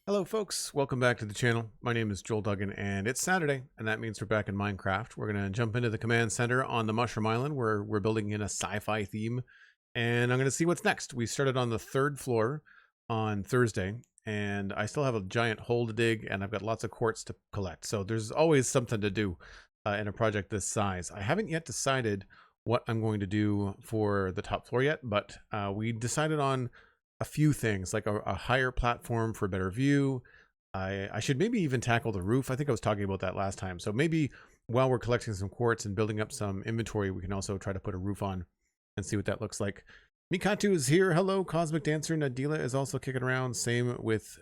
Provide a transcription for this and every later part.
Hello folks, welcome back to the channel. My name is Joel Duggan and it's Saturday, and that means we're back in Minecraft. We're going to jump into the command center on the Mushroom Island where we're building in a sci-fi theme, and I'm going to see what's next. We started on the 3rd floor on Thursday, and I still have a giant hole to dig, and I've got lots of quartz to collect. So there's always something to do in a project this size. I haven't yet decided what I'm going to do for the top floor yet, but we decided on a few things, like a higher platform for a better view. I should maybe even tackle the roof. I think I was talking about that last time. So maybe while we're collecting some quartz and building up some inventory, we can also try to put a roof on and see what that looks like. Mikatu is here. Hello, Cosmic Dancer. Nadila is also kicking around. Same with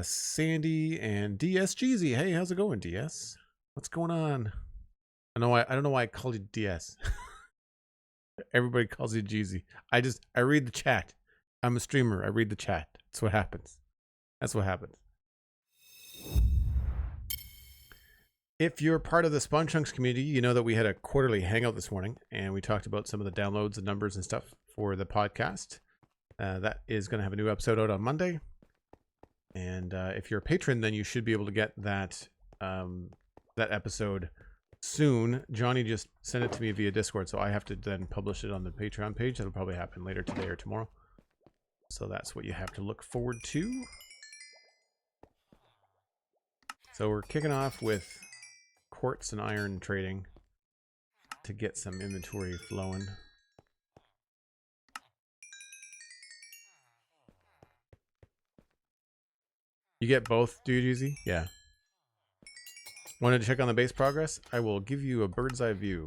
Sandy and DS Jeezy. Hey, how's it going, DS? What's going on? I don't know why I called you DS. Everybody calls you Jeezy. I read the chat. I'm a streamer. I read the chat. That's what happens. That's what happens. If you're part of the Spawn Chunks community, you know that we had a quarterly hangout this morning, and we talked about some of the downloads and numbers and stuff for the podcast. That is going to have a new episode out on Monday. And if you're a patron, then you should be able to get that that episode soon. Johnny just sent it to me via Discord, so I have to then publish it on the Patreon page. That'll probably happen later today or tomorrow. So that's what you have to look forward to. So we're kicking off with quartz and iron trading to get some inventory flowing. You get both, dude, Easy? Yeah. Wanted to check on the base progress? I will give you a bird's eye view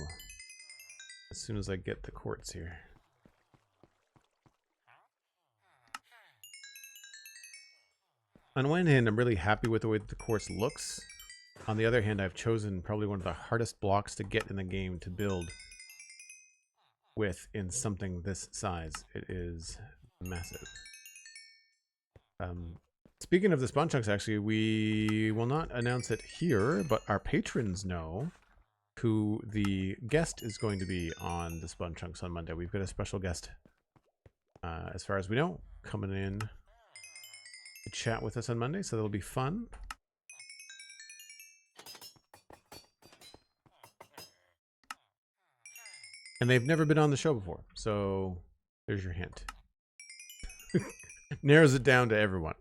as soon as I get the quartz here. On one hand, I'm really happy with the way that the quartz looks. On the other hand, I've chosen probably one of the hardest blocks to get in the game to build with in something this size. It is massive. Speaking of the Spawn Chunks, actually, we will not announce it here, but our patrons know who the guest is going to be on the Spawn Chunks on Monday. We've got a special guest, as far as we know, coming in to chat with us on Monday, so that'll be fun. And they've never been on the show before, so there's your hint. Narrows it down to everyone.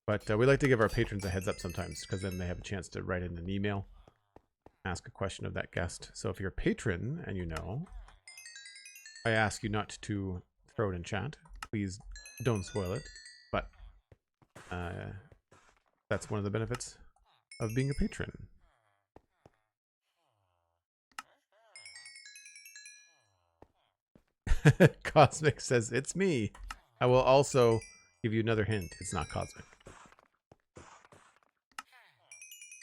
But we like to give our patrons a heads up sometimes, because then they have a chance to write in an email, ask a question of that guest. So if you're a patron and you know, I ask you not to throw it in chat. Please don't spoil it. But that's one of the benefits of being a patron. Cosmic says, it's me. I will also give you another hint. It's not Cosmic.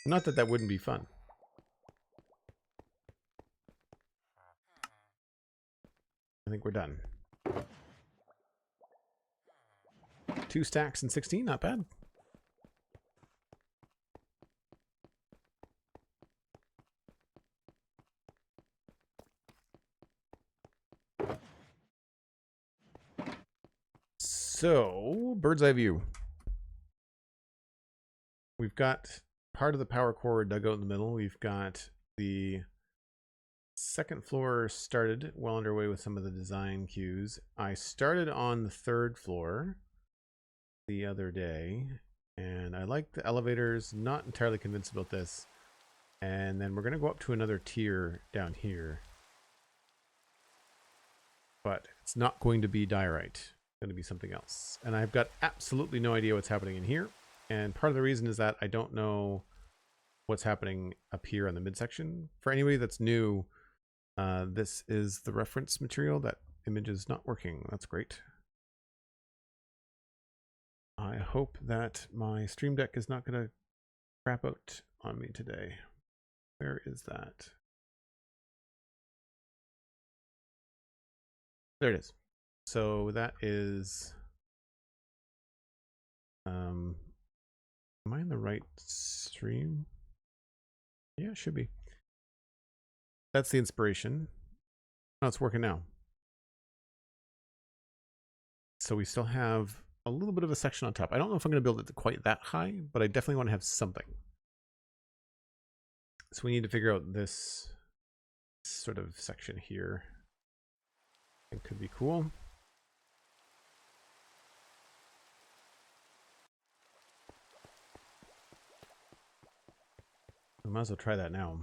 Not that that wouldn't be fun. I think we're done. 2 stacks and 16, not bad. So, bird's eye view. We've got part of the power core dug out in the middle. We've got the 2nd floor started, well underway with some of the design cues. I started on the 3rd floor the other day, and I like the elevators. Not entirely convinced about this. And then we're going to go up to another tier down here. But it's not going to be diorite. It's going to be something else. And I've got absolutely no idea what's happening in here. And part of the reason is that I don't know what's happening up here on the midsection. For anybody that's new, this is the reference material. That image is not working. That's great. I hope that my Stream Deck is not going to crap out on me today. Where is that? There it is. So that is... am I in the right stream? Yeah, it should be. That's the inspiration. Oh, it's working now. So we still have a little bit of a section on top. I don't know if I'm going to build it quite that high, but I definitely want to have something. So we need to figure out this sort of section here. It could be cool. I might as well try that now.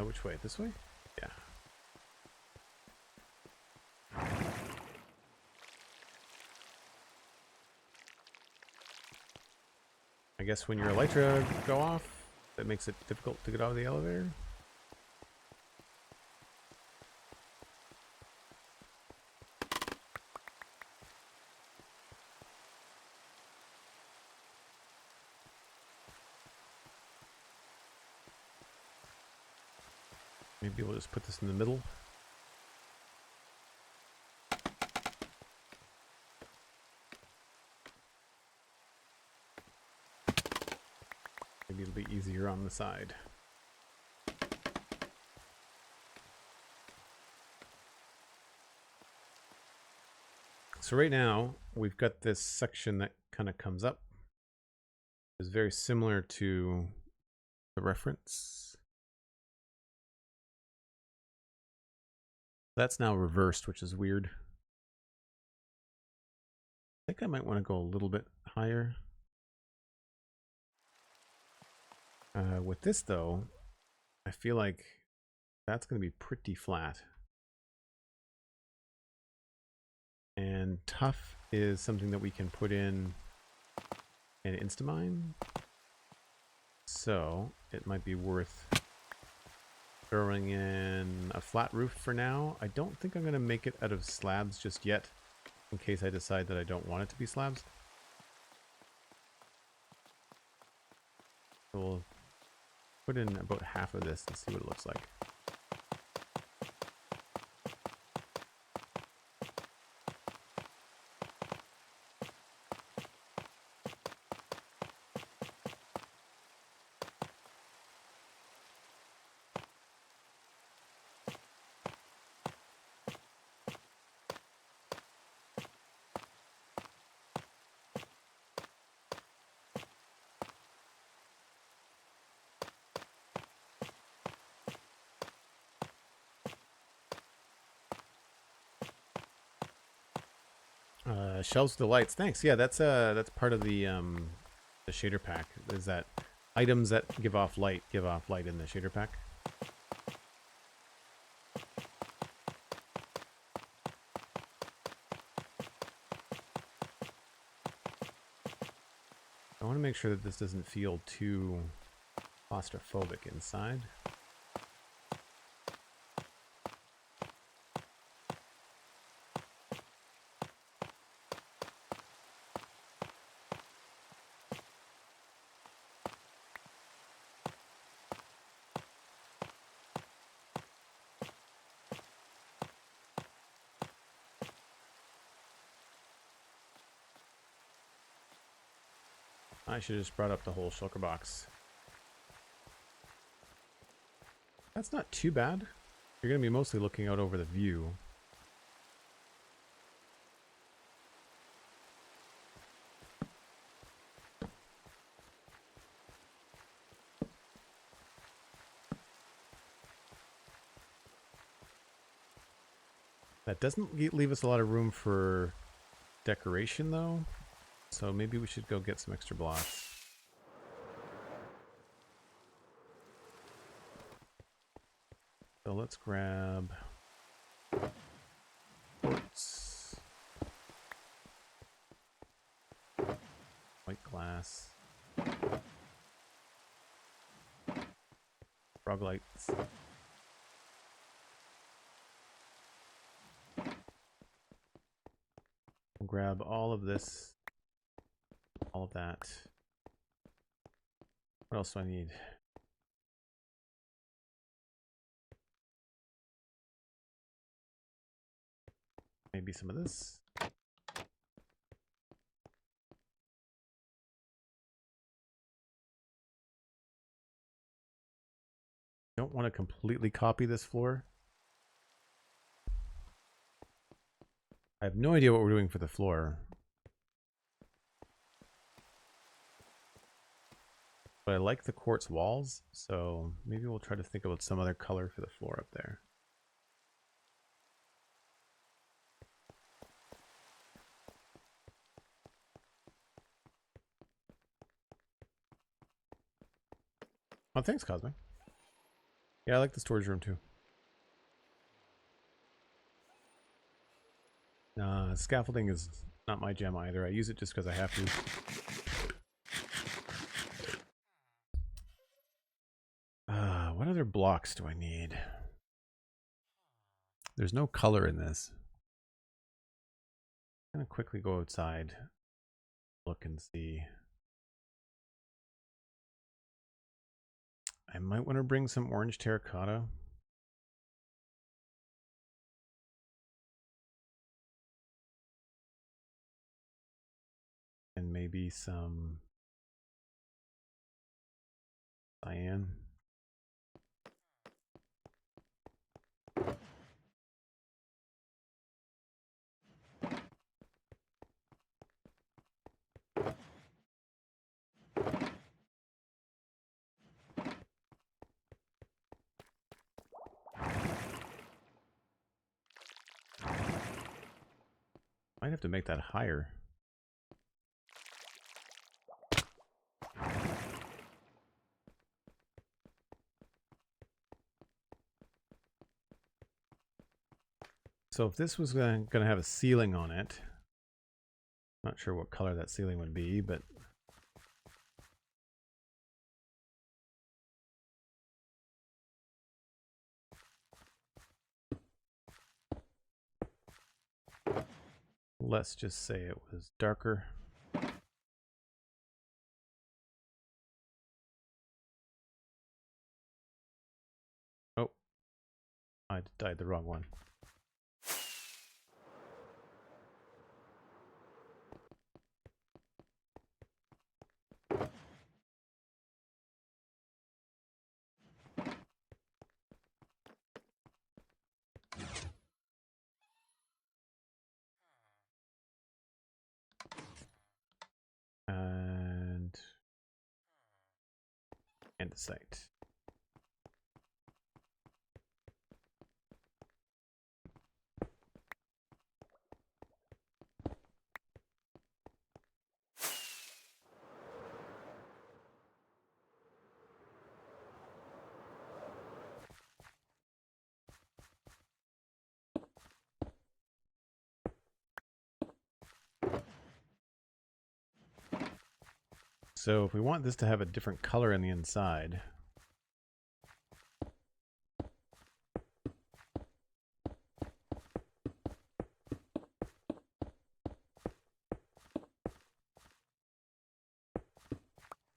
Which way? This way? Yeah. I guess when your elytra go off, that makes it difficult to get out of the elevator. Maybe we'll just put this in the middle. Maybe it'll be easier on the side. So right now, we've got this section that kind of comes up. It's very similar to the reference. That's now reversed, which is weird. I think I might want to go a little bit higher. With this, though, I feel like that's going to be pretty flat. And tough is something that we can put in an Instamine. So it might be worth throwing in a flat roof for now. I don't think I'm going to make it out of slabs just yet, in case I decide that I don't want it to be slabs. So we'll put in about half of this and see what it looks like. Shelves with the lights. Thanks. Yeah, that's part of the shader pack. Is that items that give off light in the shader pack. I want to make sure that this doesn't feel too claustrophobic inside. I should have just brought up the whole shulker box. That's not too bad. You're going to be mostly looking out over the view. That doesn't leave us a lot of room for decoration, though. So maybe we should go get some extra blocks. So let's grab quartz, white glass, frog lights. We'll grab all of this, all of that. What else do I need? Maybe some of this. Don't want to completely copy this floor. I have no idea what we're doing for the floor. But I like the quartz walls, so maybe we'll try to think about some other color for the floor up there. Oh, thanks, Cosmic. Yeah, I like the storage room too. Scaffolding is not my jam either. I use it just because I have to. What other blocks do I need? There's no color in this. I'm gonna quickly go outside, look and see. I might want to bring some orange terracotta. And maybe some cyan. Might have to make that higher. So if this was going to have a ceiling on it, not sure what color that ceiling would be, but let's just say it was darker. Oh, I dyed the wrong one. And andesite. So if we want this to have a different color in the inside,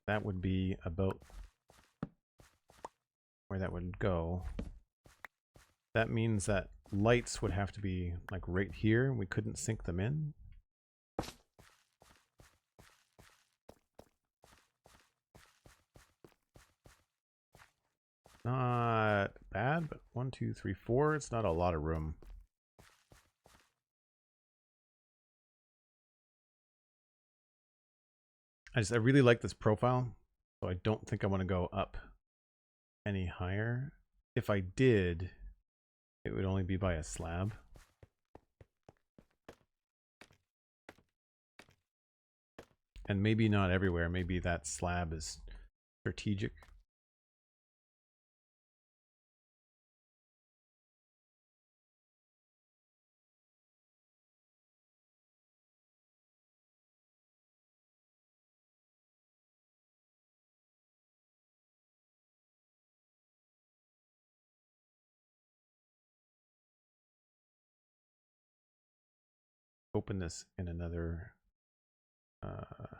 that would be about where that would go. That means that lights would have to be like right here. We couldn't sink them in. Not bad, but 1, 2, 3, 4. It's not a lot of room. I really like this profile, so I don't think I want to go up any higher. If I did, it would only be by a slab. And maybe not everywhere. Maybe that slab is strategic. Open this in another app.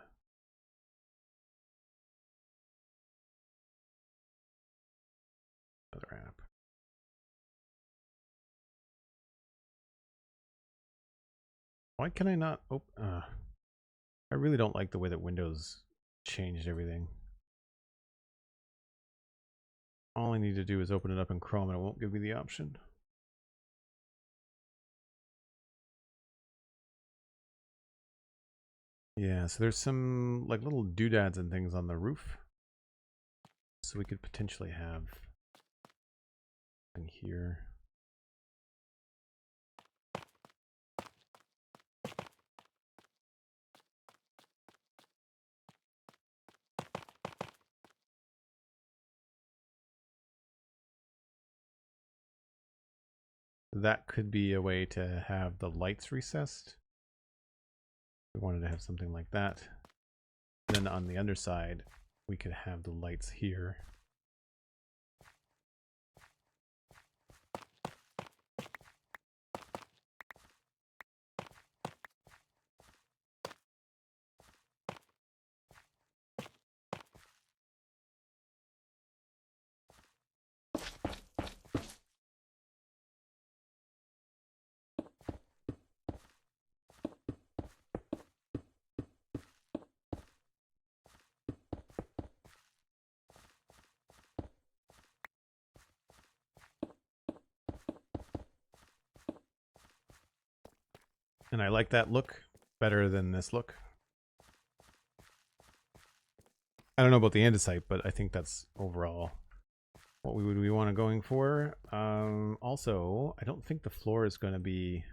Why can I not open? I really don't like the way that Windows changed everything. All I need to do is open it up in Chrome and it won't give me the option. Yeah, so there's some like little doodads and things on the roof. So we could potentially have in here. That could be a way to have the lights recessed. We wanted to have something like that. And then on the underside, we could have the lights here. And I like that look better than this look. I don't know about the andesite, but I think that's overall what we want to going for. Also, I don't think the floor is going to be...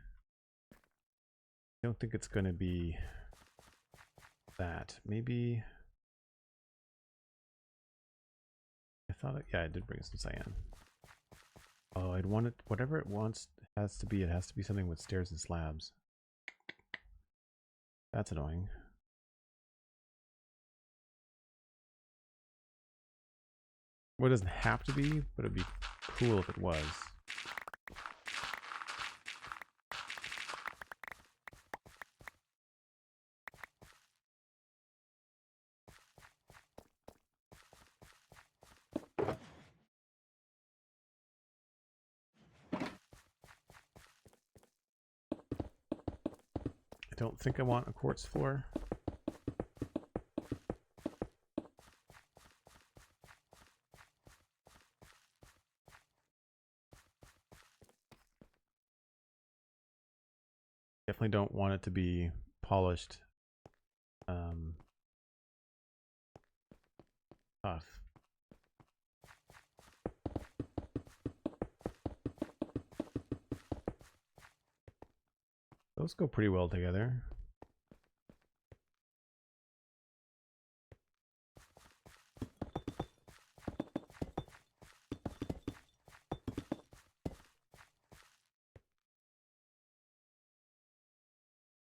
I don't think it's going to be that. Maybe... I thought it... Yeah, I did bring some cyan. Oh, I'd want it... Whatever it wants has to be. It has to be something with stairs and slabs. That's annoying. Well, it doesn't have to be, but it'd be cool if it was. I don't think I want a quartz floor. Definitely don't want it to be polished. Tough. Those go pretty well together.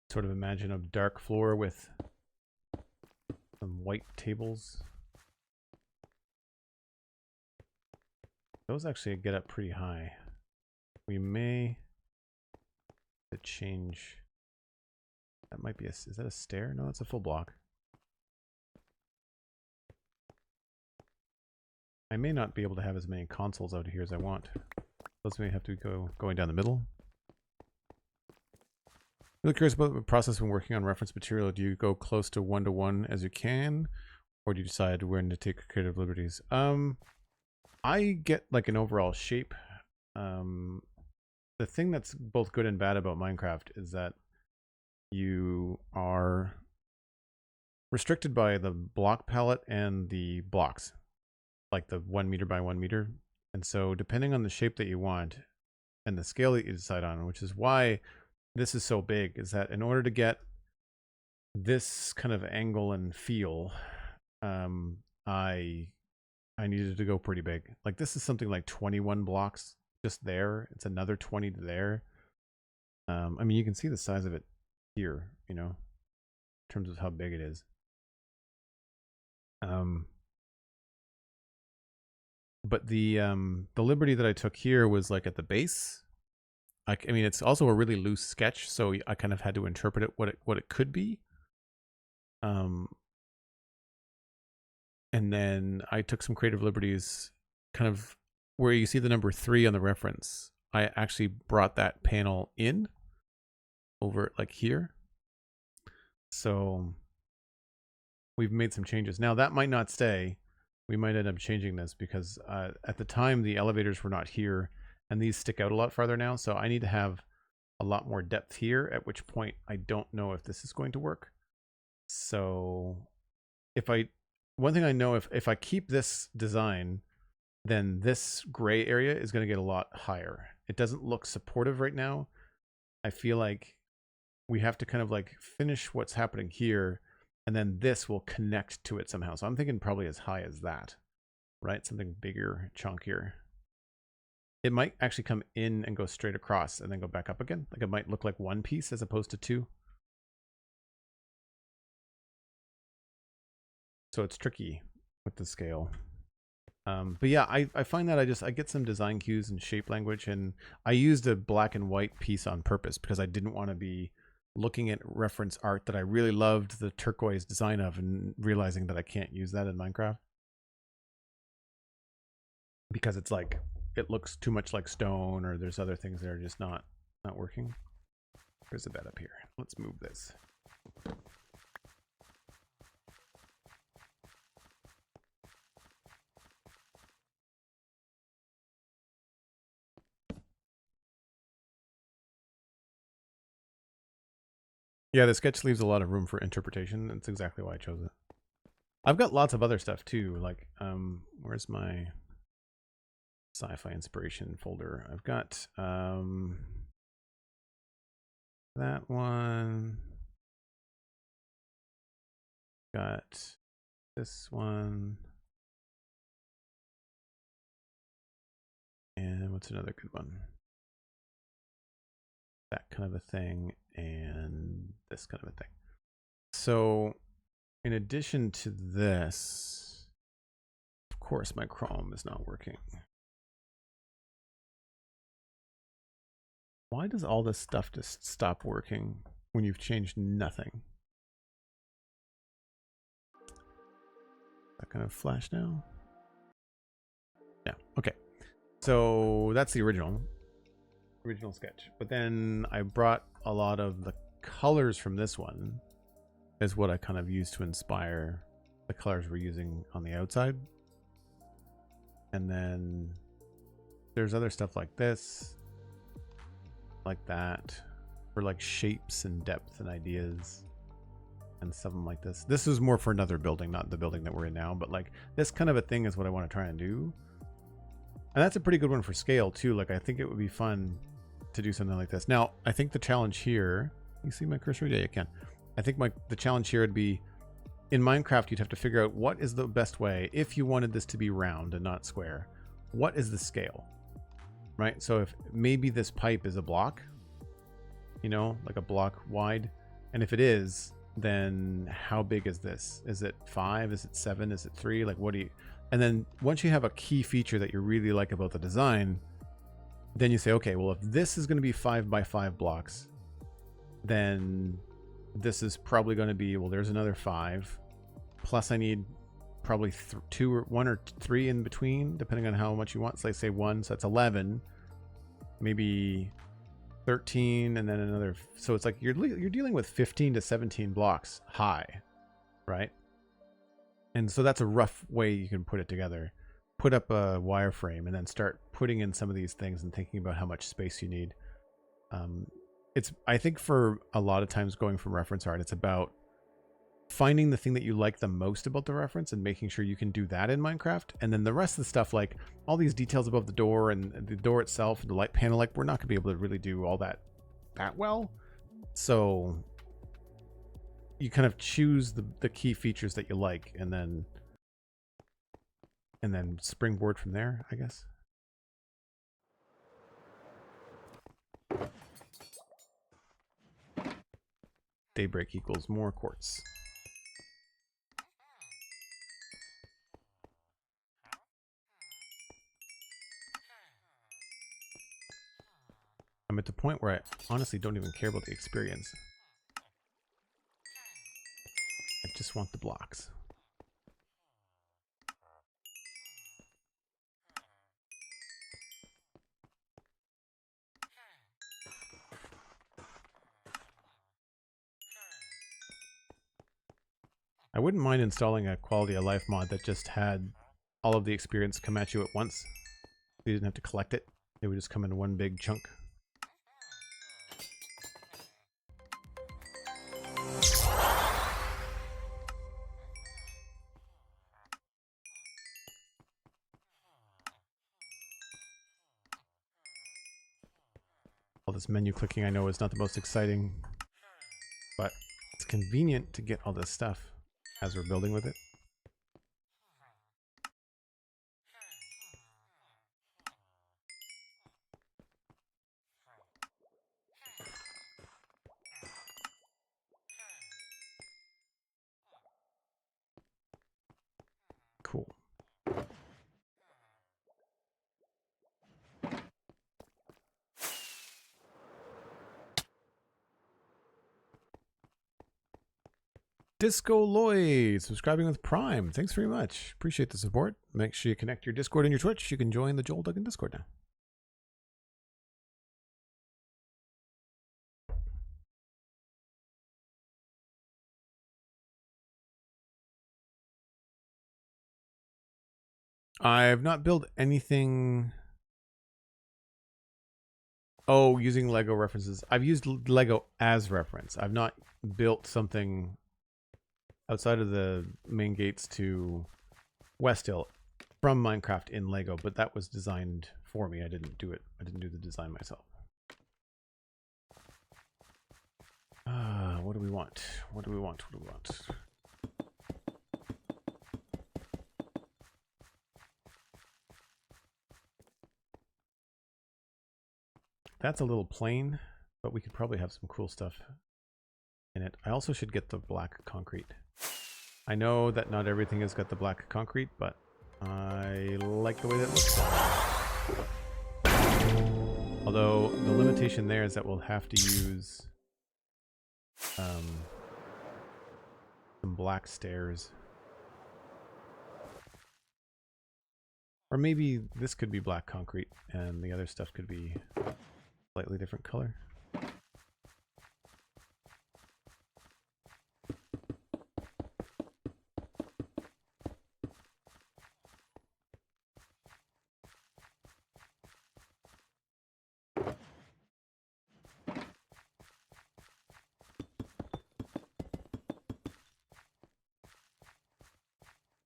Sort of imagine a dark floor with some white tables. Those actually get up pretty high. We may change. That might be a... Is that a stair? No, that's a full block. I may not be able to have as many consoles out here as I want. Those may have to go going down the middle. Really curious about the process when working on reference material. Do you go close to 1-to-1 as you can, or do you decide when to take creative liberties? I get like an overall shape. The thing that's both good and bad about Minecraft is that you are restricted by the block palette and the blocks, like the 1 meter by 1 meter. And so depending on the shape that you want and the scale that you decide on, which is why this is so big, is that in order to get this kind of angle and feel, I needed to go pretty big. Like this is something like 21 blocks just there. It's another 20 to there. I mean, you can see the size of it here, you know, in terms of how big it is. But the liberty that I took here was like at the base. I mean, it's also a really loose sketch, so I kind of had to interpret it what it could be. And then I took some creative liberties, kind of where you see the number 3 on the reference. I actually brought that panel in over like here. So we've made some changes. Now that might not stay. We might end up changing this because at the time the elevators were not here and these stick out a lot farther now. So I need to have a lot more depth here, at which point I don't know if this is going to work. So one thing I know, if I keep this design, then this gray area is going to get a lot higher. It doesn't look supportive right now. I feel like we have to kind of like finish what's happening here, and then this will connect to it somehow. So I'm thinking probably as high as that, right? Something bigger, chunkier. It might actually come in and go straight across and then go back up again. Like it might look like one piece as opposed to two. So it's tricky with the scale. But yeah, I find that I get some design cues and shape language, and I used a black and white piece on purpose because I didn't want to be looking at reference art that I really loved the turquoise design of and realizing that I can't use that in Minecraft because it's like it looks too much like stone, or there's other things that are just not working. There's a bed up here. Let's move this. Yeah, the sketch leaves a lot of room for interpretation. That's exactly why I chose it. I've got lots of other stuff too. Like, where's my sci-fi inspiration folder? I've got that one. Got this one. And what's another good one? That kind of a thing, and this kind of a thing. So in addition to this, of course my Chrome is not working. Why does all this stuff just stop working when you've changed nothing? That kind of flash now? Yeah, okay. So that's the original sketch. But then I brought a lot of the colors from this one is what I kind of used to inspire the colors we're using on the outside. And then there's other stuff like this, like that, for like shapes and depth and ideas and something like this. This is more for another building, not the building that we're in now, but like this kind of a thing is what I want to try and do. And that's a pretty good one for scale too. Like I think it would be fun to do something like this. Now, I think the challenge here, you see my cursor? Yeah, you can. I think the challenge here would be, in Minecraft, you'd have to figure out what is the best way, if you wanted this to be round and not square, what is the scale, right? So if maybe this pipe is a block, you know, like a block wide, and if it is, then how big is this? Is it 5? Is it 7? Is it 3? Like, what do you... And then once you have a key feature that you really like about the design, then you say, okay, well, if this is going to be 5 by 5 blocks, then this is probably going to be, well, there's another 5. Plus I need probably 2 or 1 or 3 in between, depending on how much you want. So say 1, so that's 11, maybe 13, and then another. So it's like you're dealing with 15 to 17 blocks high, right? And so that's a rough way you can put it together. Put up a wireframe and then start putting in some of these things and thinking about how much space you need. I think for a lot of times going from reference art, it's about finding the thing that you like the most about the reference and making sure you can do that in Minecraft. And then the rest of the stuff, like all these details above the door and the door itself and the light panel, like we're not gonna be able to really do all that well. So you kind of choose the key features that you like and then springboard from there, I guess. Daybreak equals more quartz. I'm at the point where I honestly don't even care about the experience. I just want the blocks. I wouldn't mind installing a quality of life mod that just had all of the experience come at you at once. You didn't have to collect it. It would just come in one big chunk. All this menu clicking I know is not the most exciting, but it's convenient to get all this stuff as we're building with it. Cool. Disco Lloyd, subscribing with Prime. Thanks very much. Appreciate the support. Make sure you connect your Discord and your Twitch. You can join the Joel Duggan Discord now. I've not built anything. Oh, using Lego references. I've used Lego as reference. I've not built something outside of the main gates to West Hill from Minecraft in Lego, but that was designed for me. I didn't do it. I didn't do the design myself. What do we want? What do we want? What do we want? That's a little plain, but we could probably have some cool stuff in it. I also should get the black concrete. I know that not everything has got the black concrete, but I like the way that looks. Although the limitation there is that we'll have to use some black stairs. Or maybe this could be black concrete and the other stuff could be slightly different color.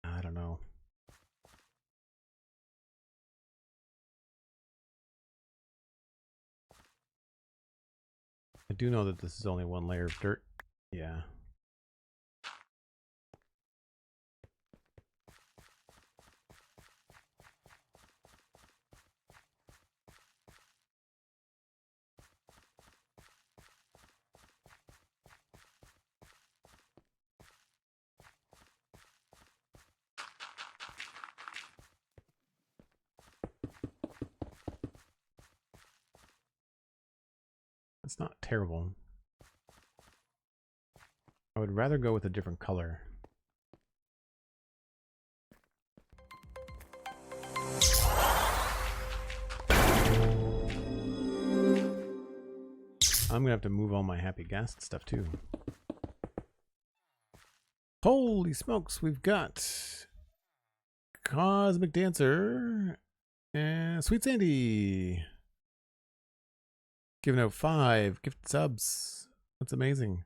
I don't know. I do know that this is only one layer of dirt. Yeah. It's not terrible. I would rather go with a different color. I'm gonna have to move all my happy ghast stuff too. Holy smokes, we've got Cosmic Dancer and SweetSandi giving out 5 gift subs. That's amazing.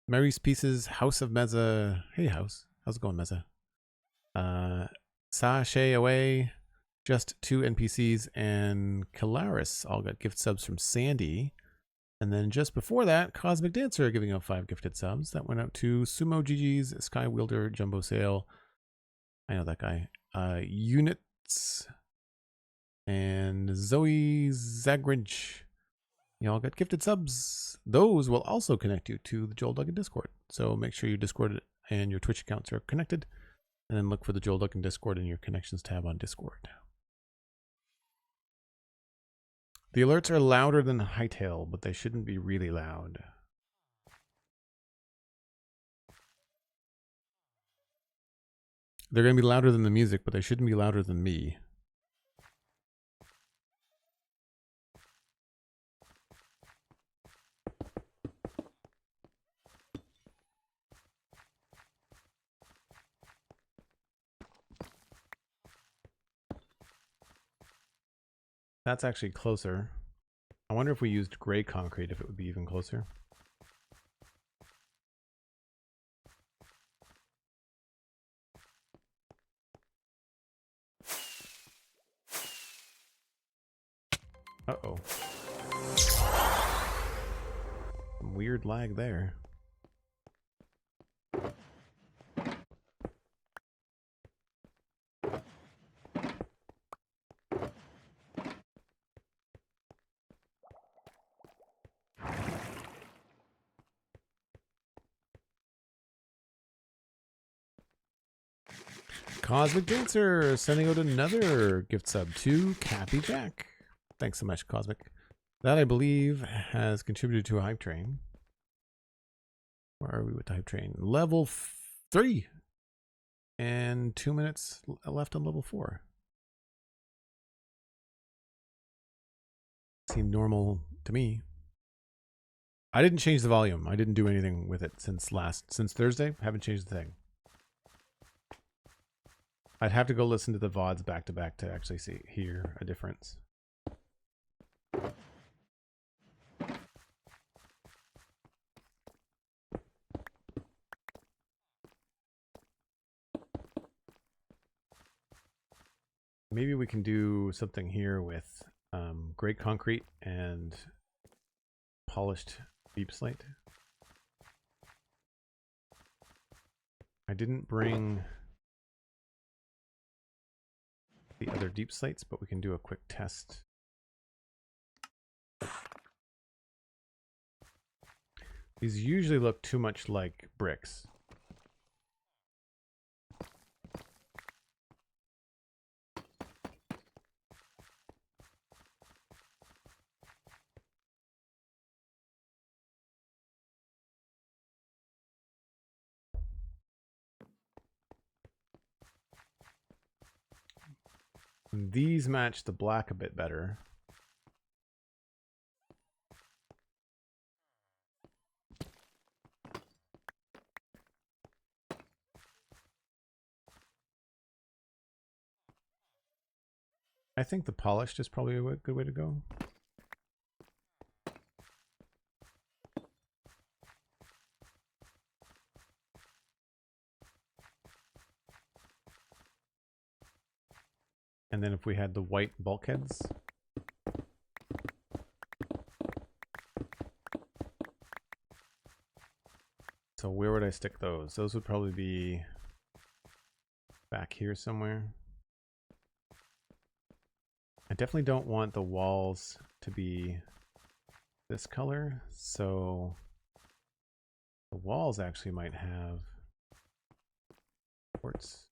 Mary's Pieces, House of Meza. Hey House, how's it going, Meza? Sashay Away, Just 2 NPCs, and Kalaris all got gift subs from Sandy. And then just before that, Cosmic Dancer giving out 5 gifted subs. That went out to Sumo GG's, Sky Wielder, Jumbo Sale. I know that guy. Units and Zoe Zagridge. You all got gifted subs. Those will also connect you to the Joel Duggan Discord. So make sure your Discord and your Twitch accounts are connected. And then look for the Joel Duggan Discord in your connections tab on Discord. The alerts are louder than Hightail, but they shouldn't be really loud. They're going to be louder than the music, but they shouldn't be louder than me. That's actually closer. I wonder if we used gray concrete, if it would be even closer. Uh-oh. Some weird lag there. Cosmic Dancer sending out another gift sub to Cappy Jack. Thanks so much, Cosmic. That, I believe, has contributed to a hype train. Where are we with the hype train? Level 3. And 2 minutes left on level 4. Seemed normal to me. I didn't change the volume. I didn't do anything with it since Thursday. Haven't changed the thing. I'd have to go listen to the VODs back to back to actually hear a difference. Maybe we can do something here with gray concrete and polished deep slate. I didn't bring the other deep slates, but we can do a quick test. These usually look too much like bricks. And these match the black a bit better. I think the polished is probably a good way to go. And then if we had the white bulkheads. So where would I stick those? Those would probably be back here somewhere. I definitely don't want the walls to be this color, so the walls actually might have quartz.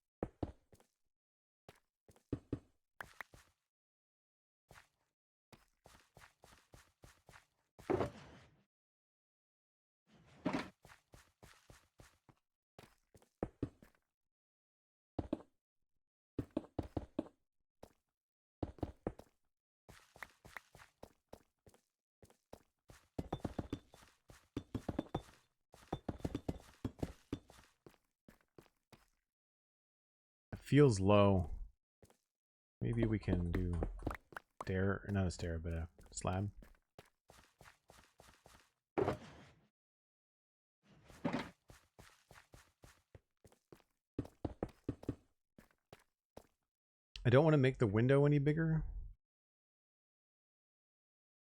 Feels low. Maybe we can do not a stair, but a slab. I don't want to make the window any bigger.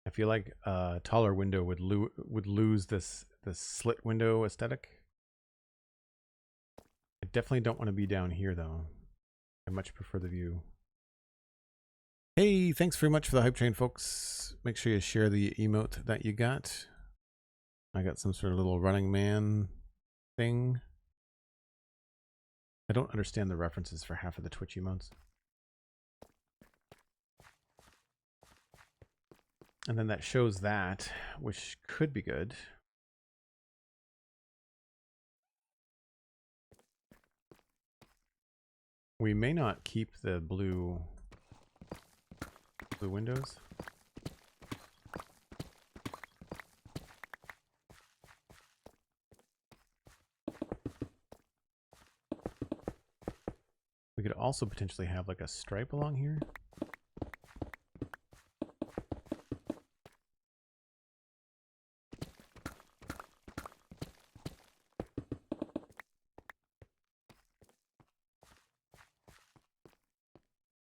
I feel like a taller window would lose this slit window aesthetic. I definitely don't want to be down here though. I much prefer the view. Hey, thanks very much for the hype train, folks. Make sure you share the emote that you got. I got some sort of little running man thing. I don't understand the references for half of the Twitch emotes. And then that shows that, which could be good. We may not keep the blue windows. We could also potentially have like a stripe along here.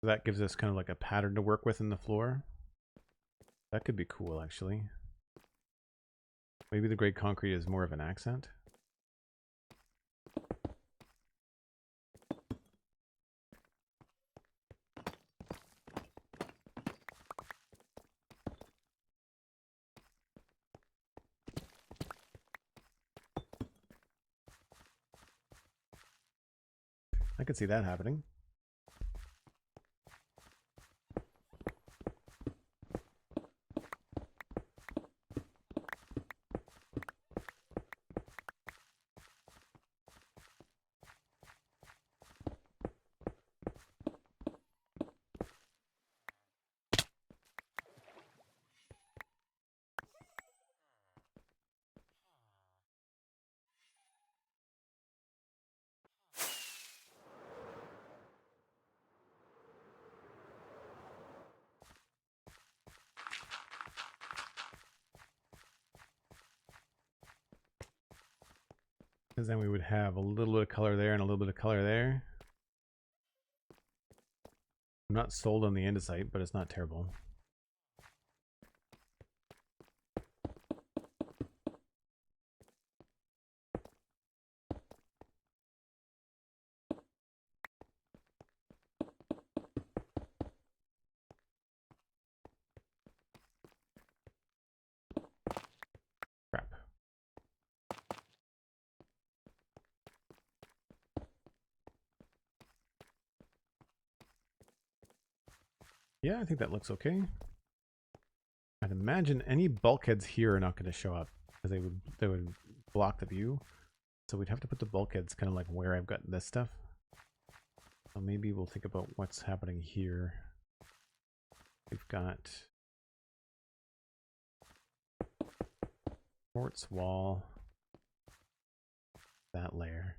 That gives us kind of like a pattern to work with in the floor. That could be cool, actually. Maybe the gray concrete is more of an accent. I could see that happening. Because then we would have a little bit of color there and a little bit of color there. I'm not sold on the andesite, but it's not terrible. Crap. Yeah, I think that looks okay. I'd imagine any bulkheads here are not going to show up because they would block the view. So we'd have to put the bulkheads kind of like where I've got this stuff. So maybe we'll think about what's happening here. We've got quartz wall, that layer.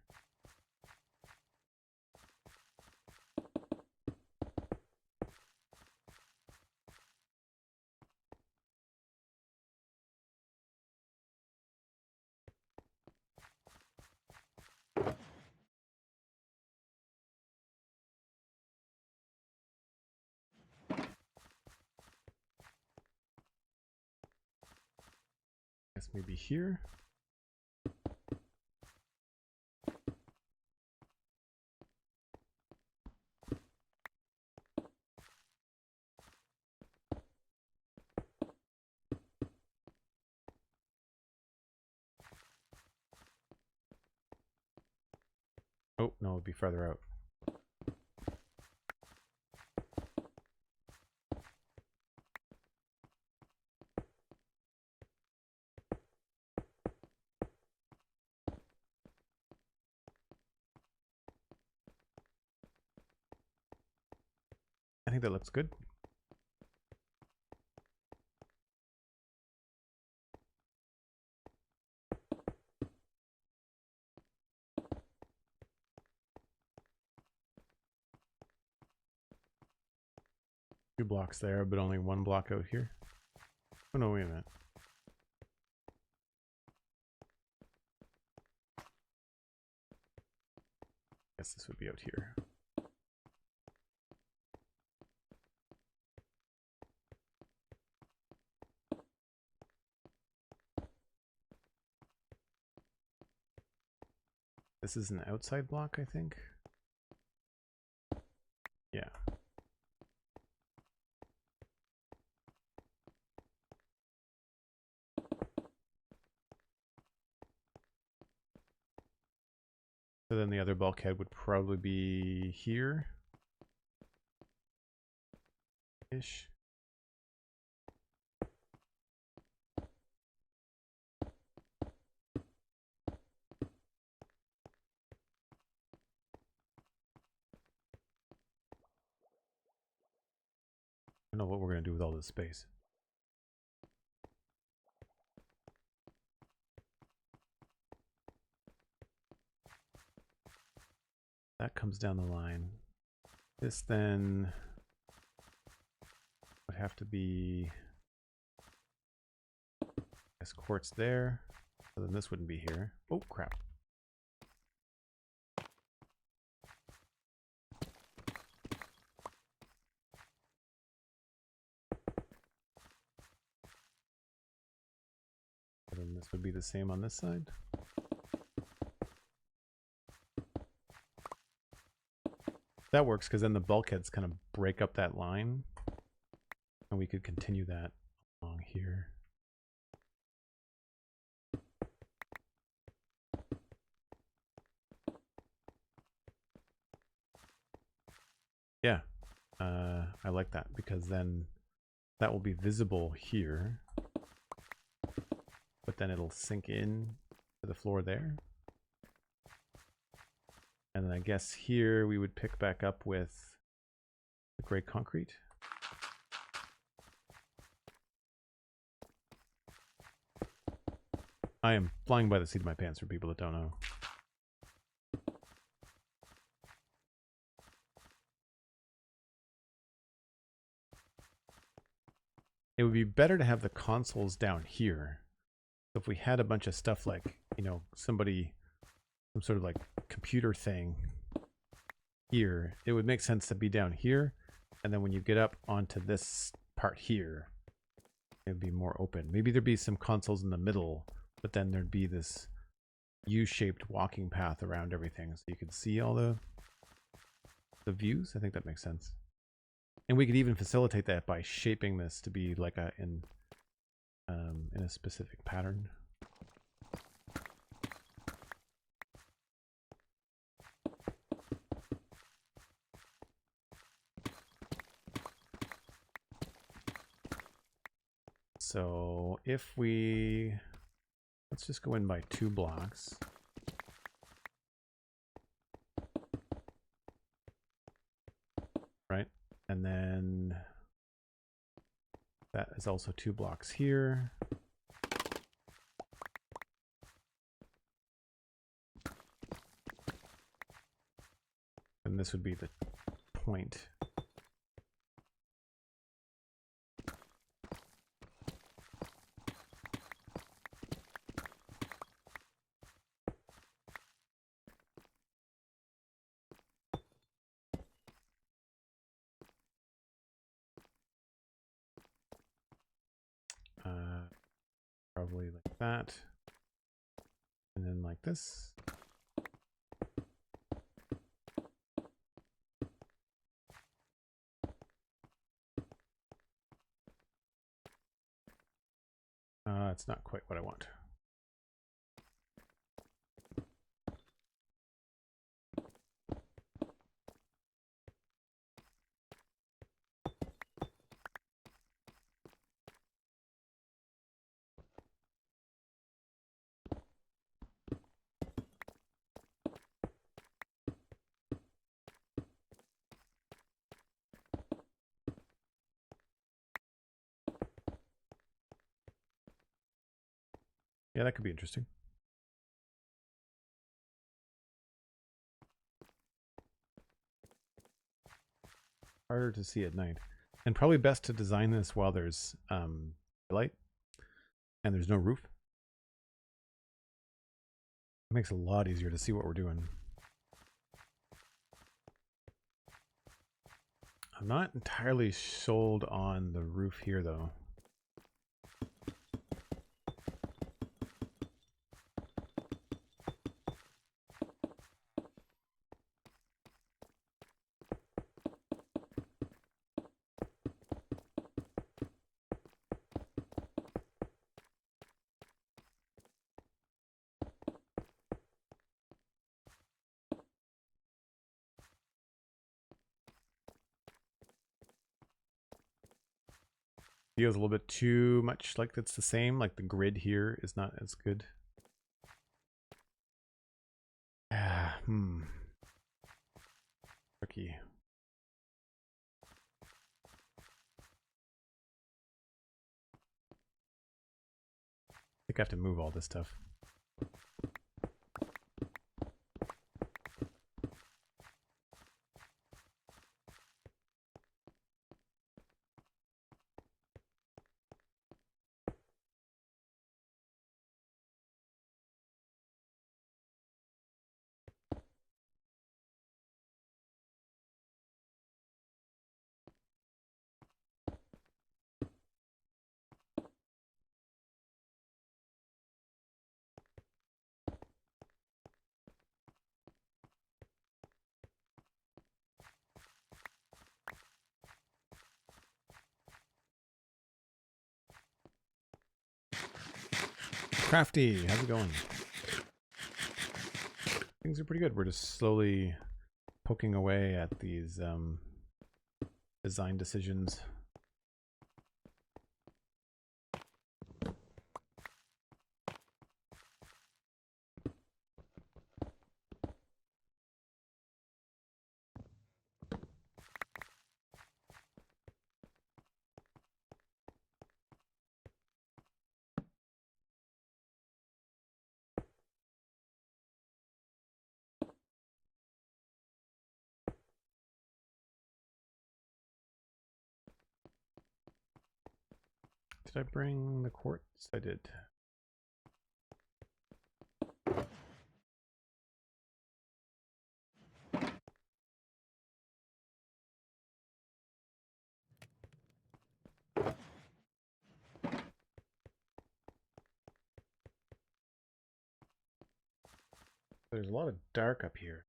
Guess maybe here. Oh, no, it'd be further out. I think that looks good. Two blocks there, but only one block out here. Oh no, wait a minute. Guess this would be out here. This is an outside block, I think. Yeah. So then the other bulkhead would probably be here. Ish. I don't know what we're going to do with all this space. That comes down the line. This then would have to be, I guess, quartz there. So then this wouldn't be here. Oh, crap. And this would be the same on this side. That works because then the bulkheads kind of break up that line. And we could continue that along here. Yeah, I like that because then that will be visible here, but then it'll sink in to the floor there. And then I guess here we would pick back up with the gray concrete. I am flying by the seat of my pants for people that don't know. It would be better to have the consoles down here. So if we had a bunch of stuff like, you know, some sort of like computer thing here, it would make sense to be down here. And then when you get up onto this part here, it would be more open. Maybe there'd be some consoles in the middle, but then there'd be this U-shaped walking path around everything so you could see all the views. I think that makes sense. And we could even facilitate that by shaping this to be like in a specific pattern. So if let's just go in by 2 blocks. Right? And then that is also 2 blocks here. And this would be the point. Probably like that. And then like this. It's not quite what I want. Yeah, that could be interesting. Harder to see at night. And probably best to design this while there's light and there's no roof. It makes it a lot easier to see what we're doing. I'm not entirely sold on the roof here though. Feels a little bit too much like it's the same, like the grid here is not as good. Tricky. I think I have to move all this stuff. Crafty, how's it going? Things are pretty good. We're just slowly poking away at these design decisions. Did I bring the quartz? I did. There's a lot of dark up here.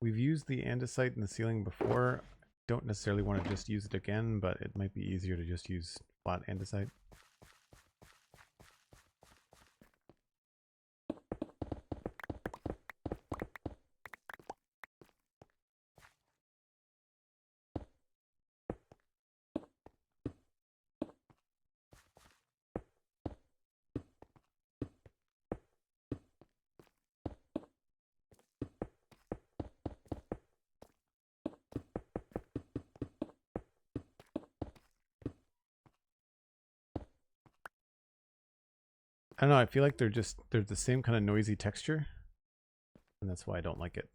We've used the andesite in the ceiling before. Don't necessarily want to just use it again, but it might be easier to just use flat andesite. I don't know, I feel like they're the same kind of noisy texture, and that's why I don't like it.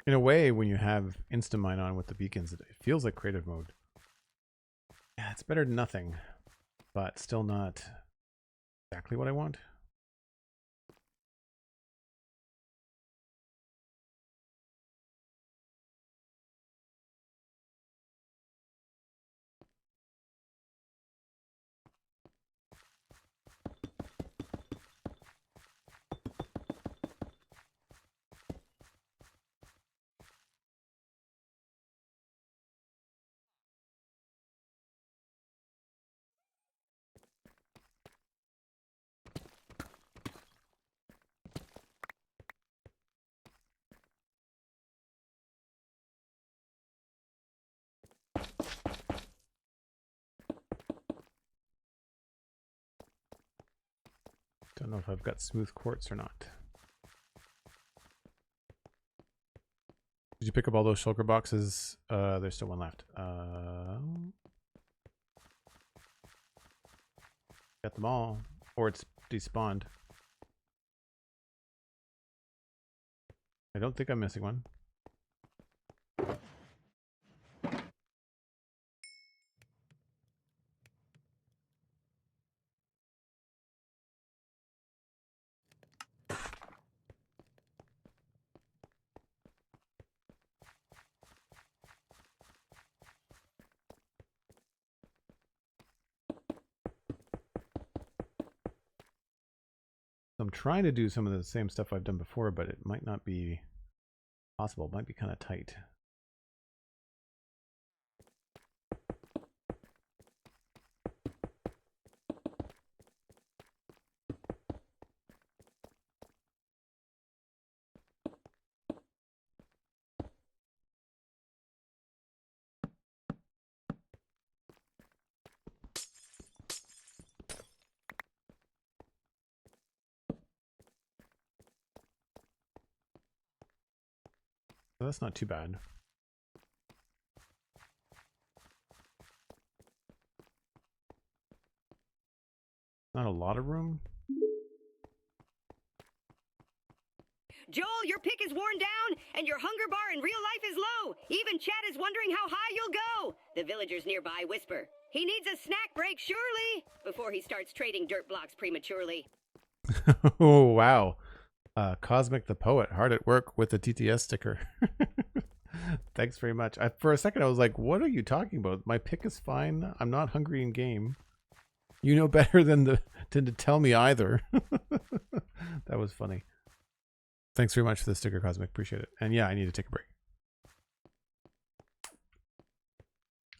In a way, when you have Instamine on with the beacons, it feels like creative mode. Yeah, it's better than nothing, but still not exactly what I want. Don't know if I've got smooth quartz or not. Did you pick up all those shulker boxes? There's still one left. Got them all, or it's despawned. I don't think I'm missing one. I'm trying to do some of the same stuff I've done before, but it might not be possible. It might be kind of tight. So that's not too bad. Not a lot of room. Joel, your pick is worn down, and your hunger bar in real life is low. Even Chad is wondering how high you'll go. The villagers nearby whisper. He needs a snack break, surely, before he starts trading dirt blocks prematurely. Oh, wow. Cosmic the Poet, hard at work with the TTS sticker. Thanks very much. For a second, I was like, what are you talking about? My pick is fine. I'm not hungry in game. You know better than to tell me either. That was funny. Thanks very much for the sticker, Cosmic. Appreciate it. And yeah, I need to take a break.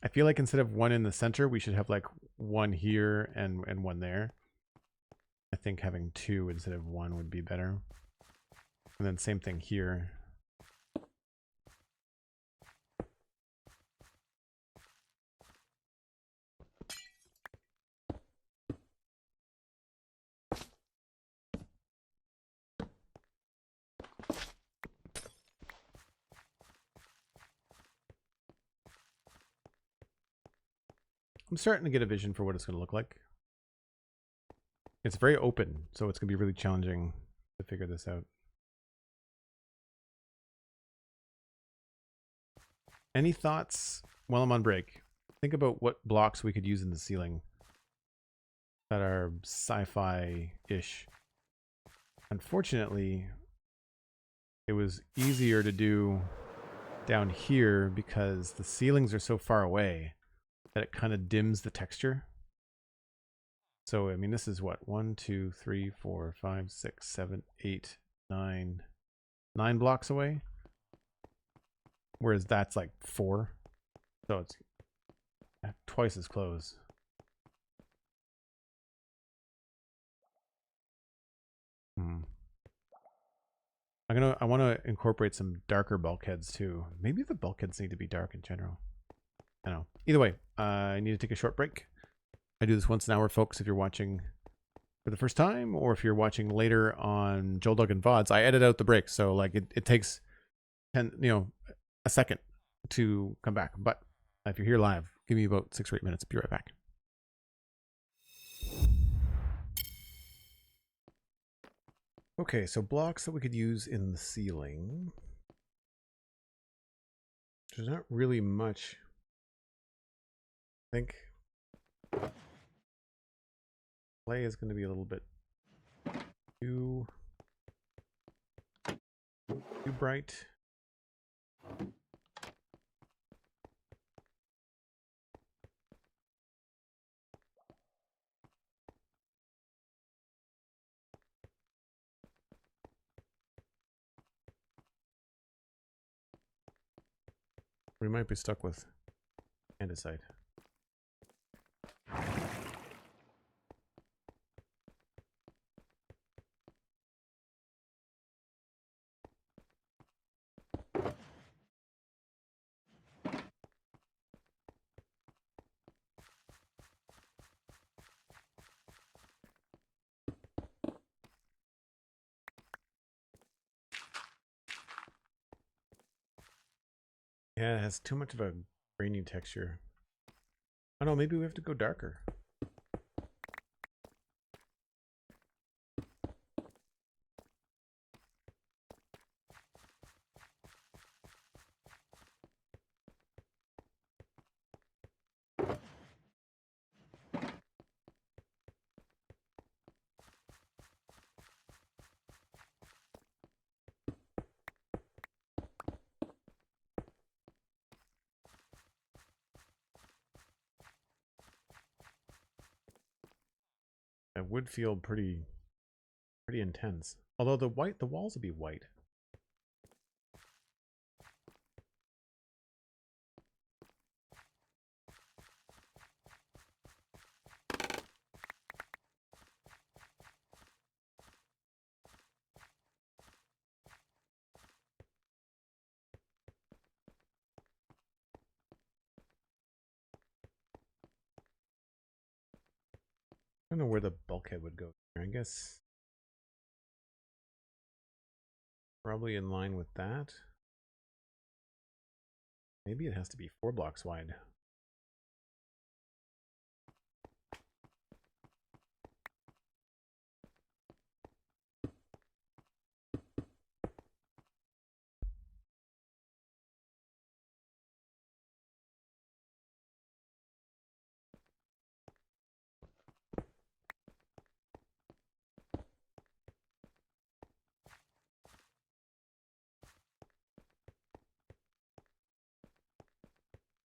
I feel like instead of one in the center, we should have like one here and one there. I think having two instead of one would be better. And then same thing here. I'm starting to get a vision for what it's going to look like. It's very open, so it's going to be really challenging to figure this out. Any thoughts while I'm on break? Think about what blocks we could use in the ceiling that are sci-fi-ish. Unfortunately, it was easier to do down here because the ceilings are so far away that it kind of dims the texture. So, I mean, this is what? 1, 2, 3, 4, 5, 6, 7, 8, 9. 9 blocks away. Whereas that's like 4. So it's twice as close. I want to incorporate some darker bulkheads too. Maybe the bulkheads need to be dark in general. I don't know. Either way, I need to take a short break. I do this once an hour, folks, if you're watching for the first time, or if you're watching later on Joel Duggan VODs. I edit out the breaks, so like it takes a second to come back. But if you're here live, give me about 6 or 8 minutes. Be right back. Okay, so blocks that we could use in the ceiling. There's not really much. I think play is going to be a little bit too bright. We might be stuck with andesite. Yeah, it has too much of a grainy texture. I don't know, maybe we have to go darker. It would feel pretty intense. Although the walls would be white. I don't know where the bulkhead would go. I guess probably in line with that. Maybe it has to be 4 blocks wide.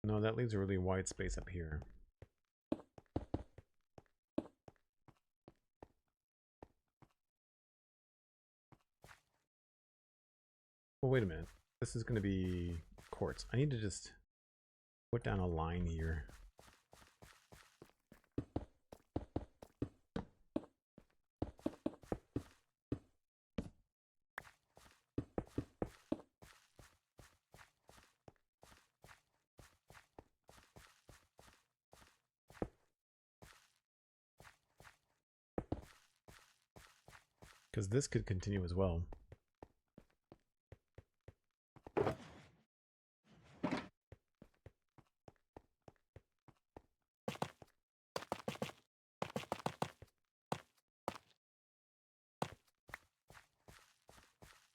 No, that leaves a really wide space up here. Well, wait a minute. This is going to be quartz. I need to just put down a line here. Because this could continue as well.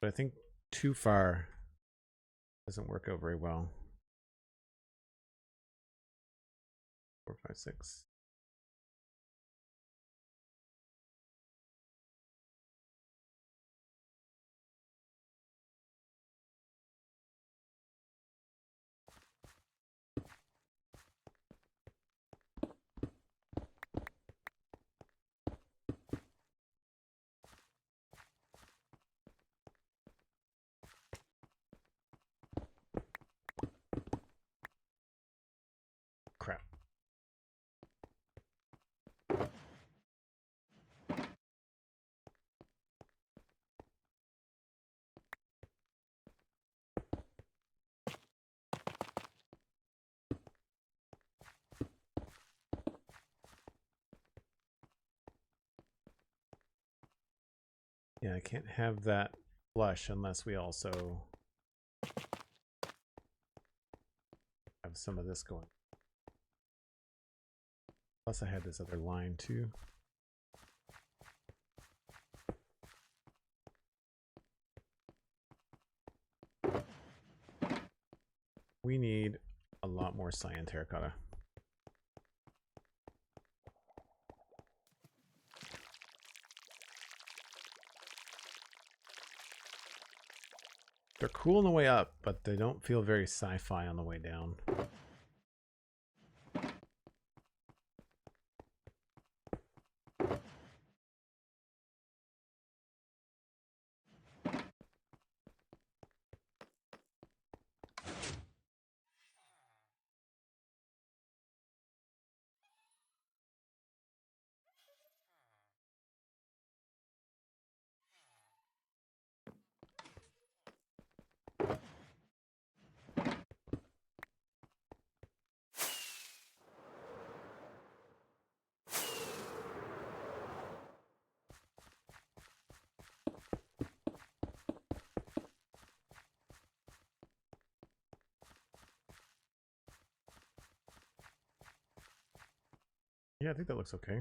But I think too far doesn't work out very well. 4, 5, 6. Crap. Yeah, I can't have that flush unless we also have some of this going. Plus I had this other line too. We need a lot more cyan terracotta. They're cool on the way up, but they don't feel very sci-fi on the way down. Yeah, I think that looks okay.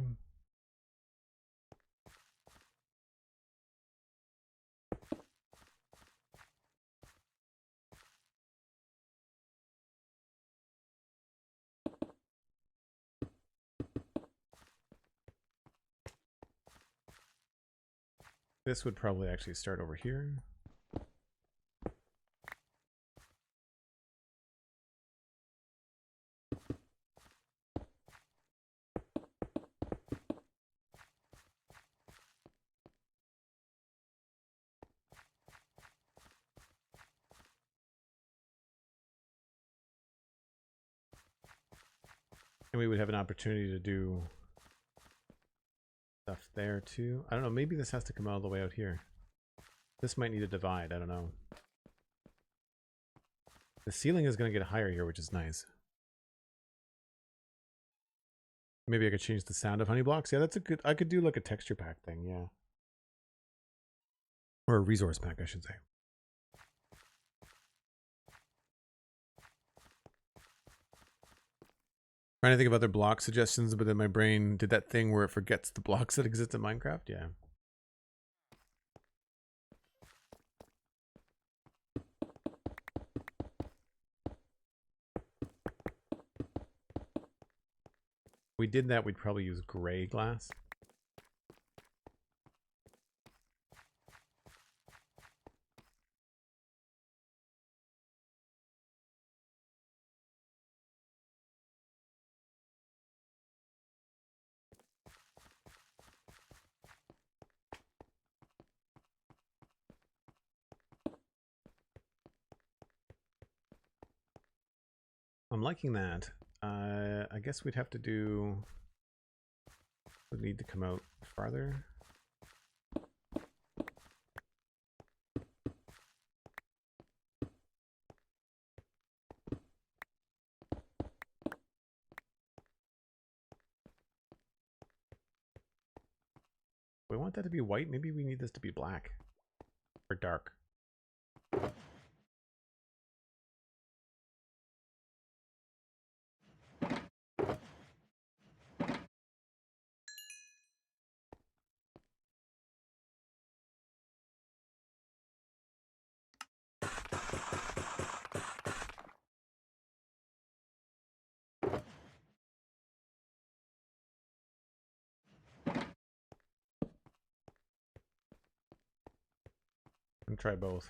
This would probably actually start over here. And we would have an opportunity to do stuff there too. I don't know, maybe this has to come all the way out here. This might need a divide, I don't know. The ceiling is going to get higher here, which is nice. Maybe I could change the sound of honey blocks. Yeah, that's a good, I could do like a texture pack thing, yeah. Or a resource pack, I should say. Trying to think of other block suggestions, but then my brain did that thing where it forgets the blocks that exist in Minecraft. Yeah. If we did that, we'd probably use gray glass. I'm liking that. I guess we'd have to do... We'd need to come out farther. We want that to be white. Maybe we need this to be black or dark. And try both.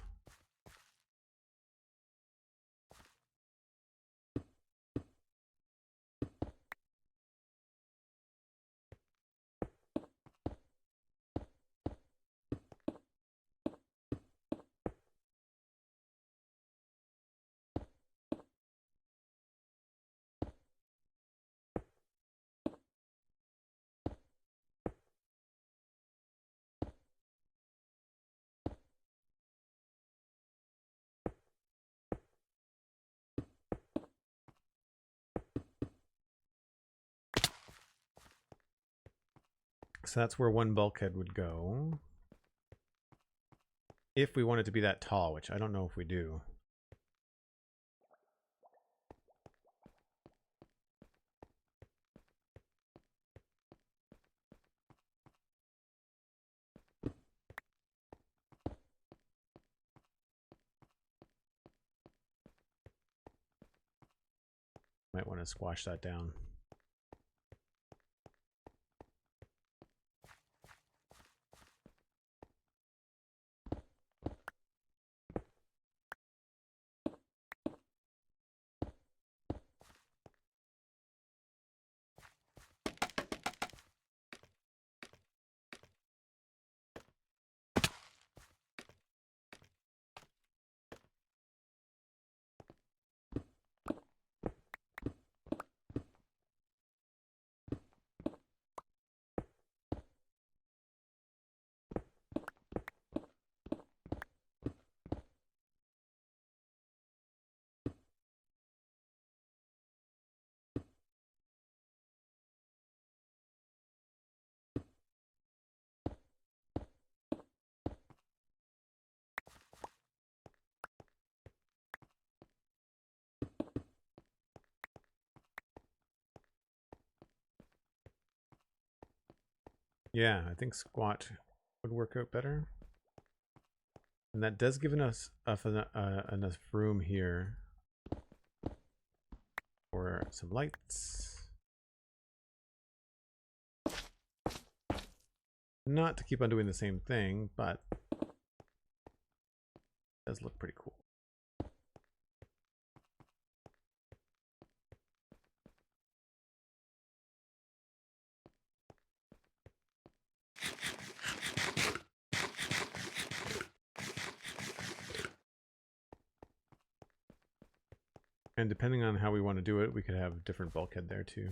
So that's where one bulkhead would go. If we want it to be that tall, which I don't know if we do. Might want to squash that down. Yeah, I think squat would work out better. And that does give us enough room here for some lights. Not to keep on doing the same thing, but it does look pretty cool. And depending on how we want to do it, we could have different bulkhead there too.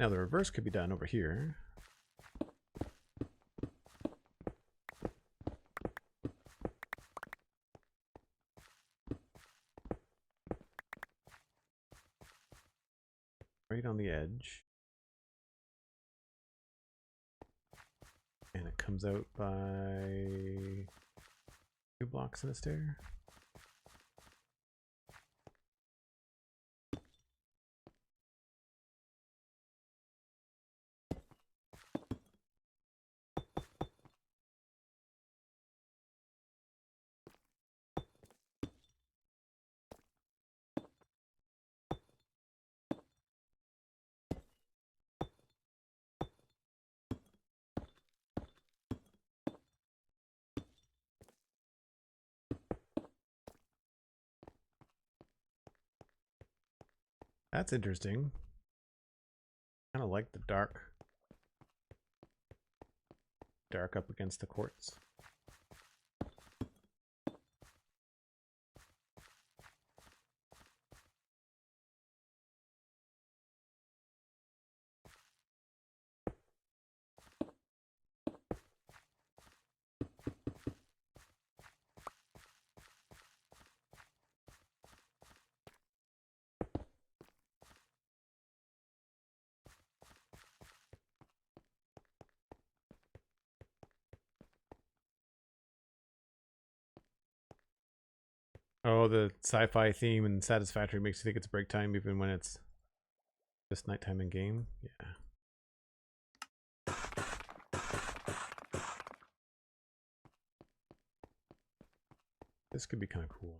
Now the reverse could be done over here. Right on the edge. And it comes out by 2 blocks in a stair. That's interesting. Kind of like the dark up against the quartz. Oh, the sci-fi theme and satisfactory makes you think it's break time even when it's just nighttime in game. Yeah. This could be kind of cool.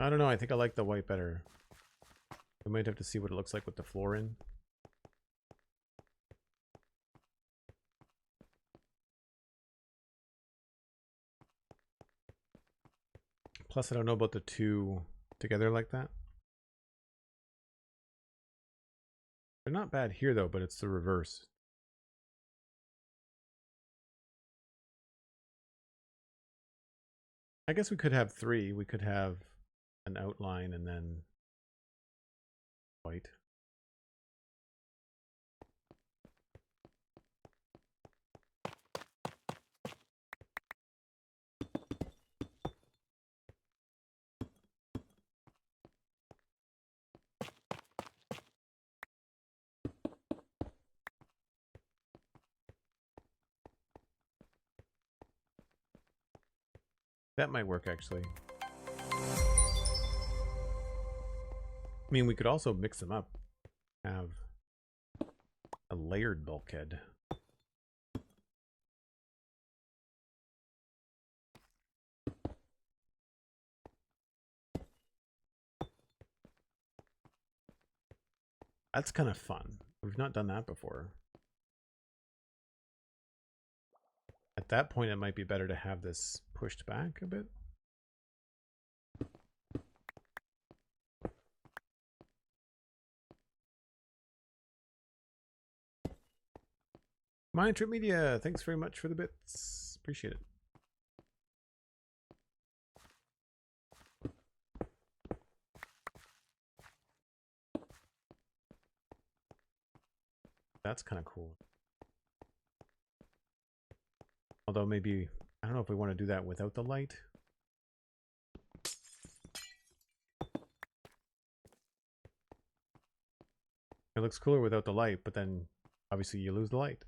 I don't know. I think I like the white better. We might have to see what it looks like with the floor in. Plus, I don't know about the two together like that. They're not bad here, though, but it's the reverse. I guess we could have three. We could have an outline and then white. That might work, actually. I mean, we could also mix them up. Have a layered bulkhead. That's kind of fun. We've not done that before. At that point, it might be better to have this pushed back a bit. MindTripMedia, thanks very much for the bits. Appreciate it. That's kind of cool. Although maybe, I don't know if we want to do that without the light. It looks cooler without the light, but then obviously you lose the light.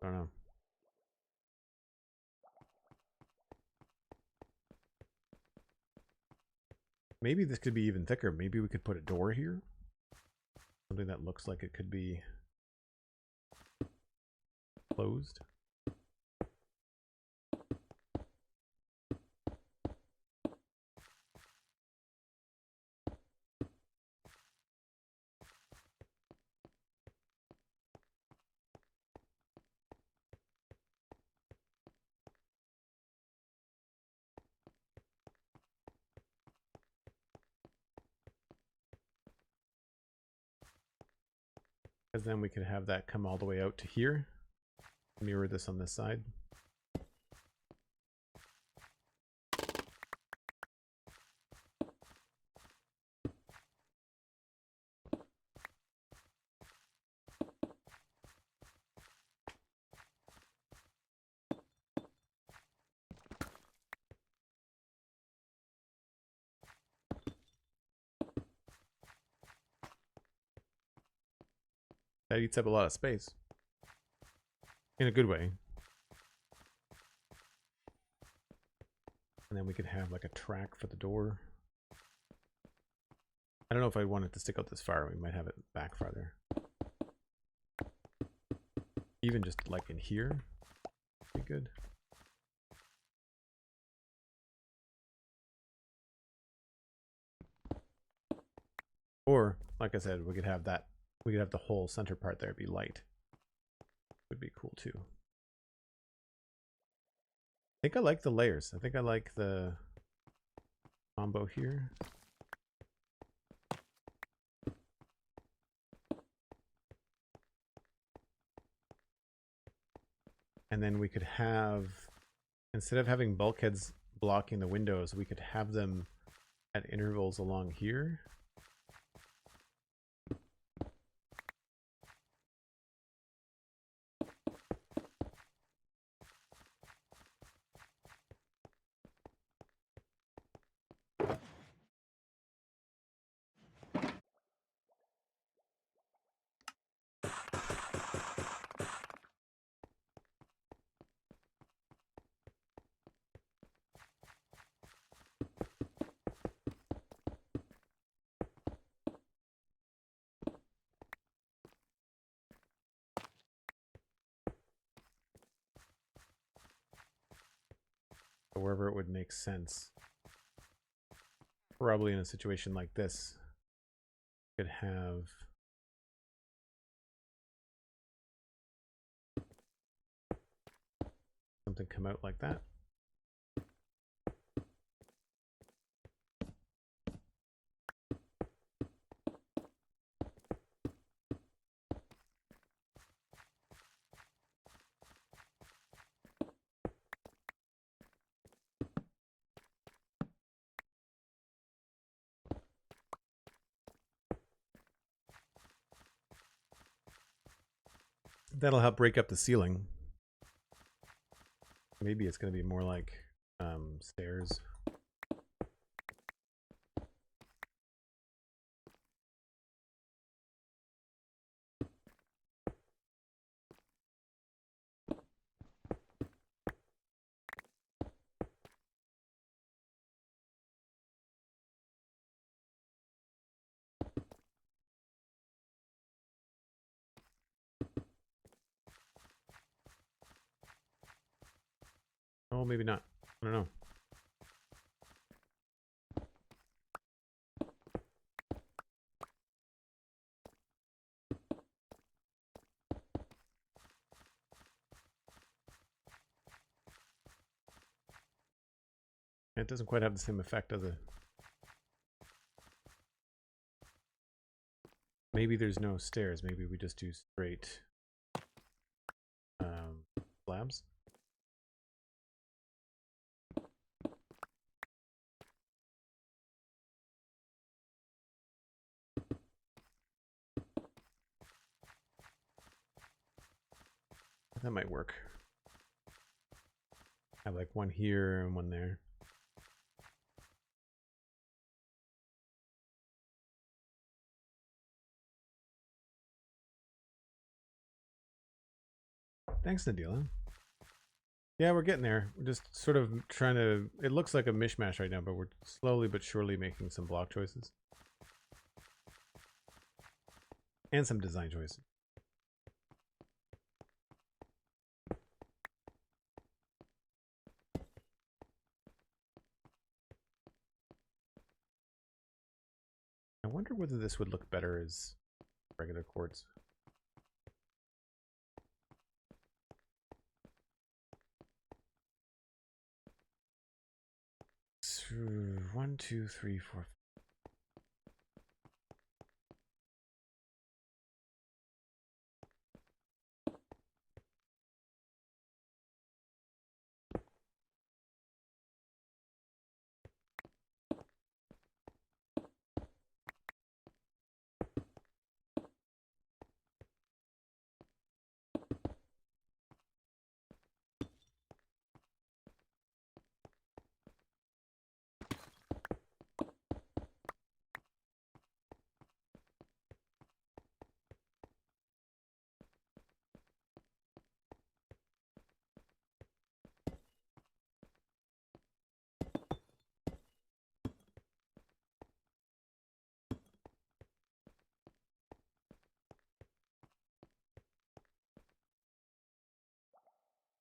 I don't know. Maybe this could be even thicker. Maybe we could put a door here. Something that looks like it could be closed. Because then we could have that come all the way out to here. Mirror this on this side. That eats up a lot of space. In a good way. And then we could have like a track for the door. I don't know if I want it to stick out this far. We might have it back farther. Even just like in here. Be good. Or, like I said, we could have that. We could have the whole center part there be light. Would be cool too. I think I like the layers. I think I like the combo here. And then we could have, instead of having bulkheads blocking the windows, we could have them at intervals along here. Wherever it would make sense. Probably in a situation like this, could have something come out like that. That'll help break up the ceiling. Maybe it's going to be more like stairs. Oh, maybe not. I don't know. It doesn't quite have the same effect, does it? Maybe there's no stairs. Maybe we just do straight slabs. That might work. Have like one here and one there. Thanks, Nadila. Yeah, we're getting there. We're just sort of trying to... It looks like a mishmash right now, but we're slowly but surely making some block choices. And some design choices. I wonder whether this would look better as regular quartz. So 1, 2, 3, 4.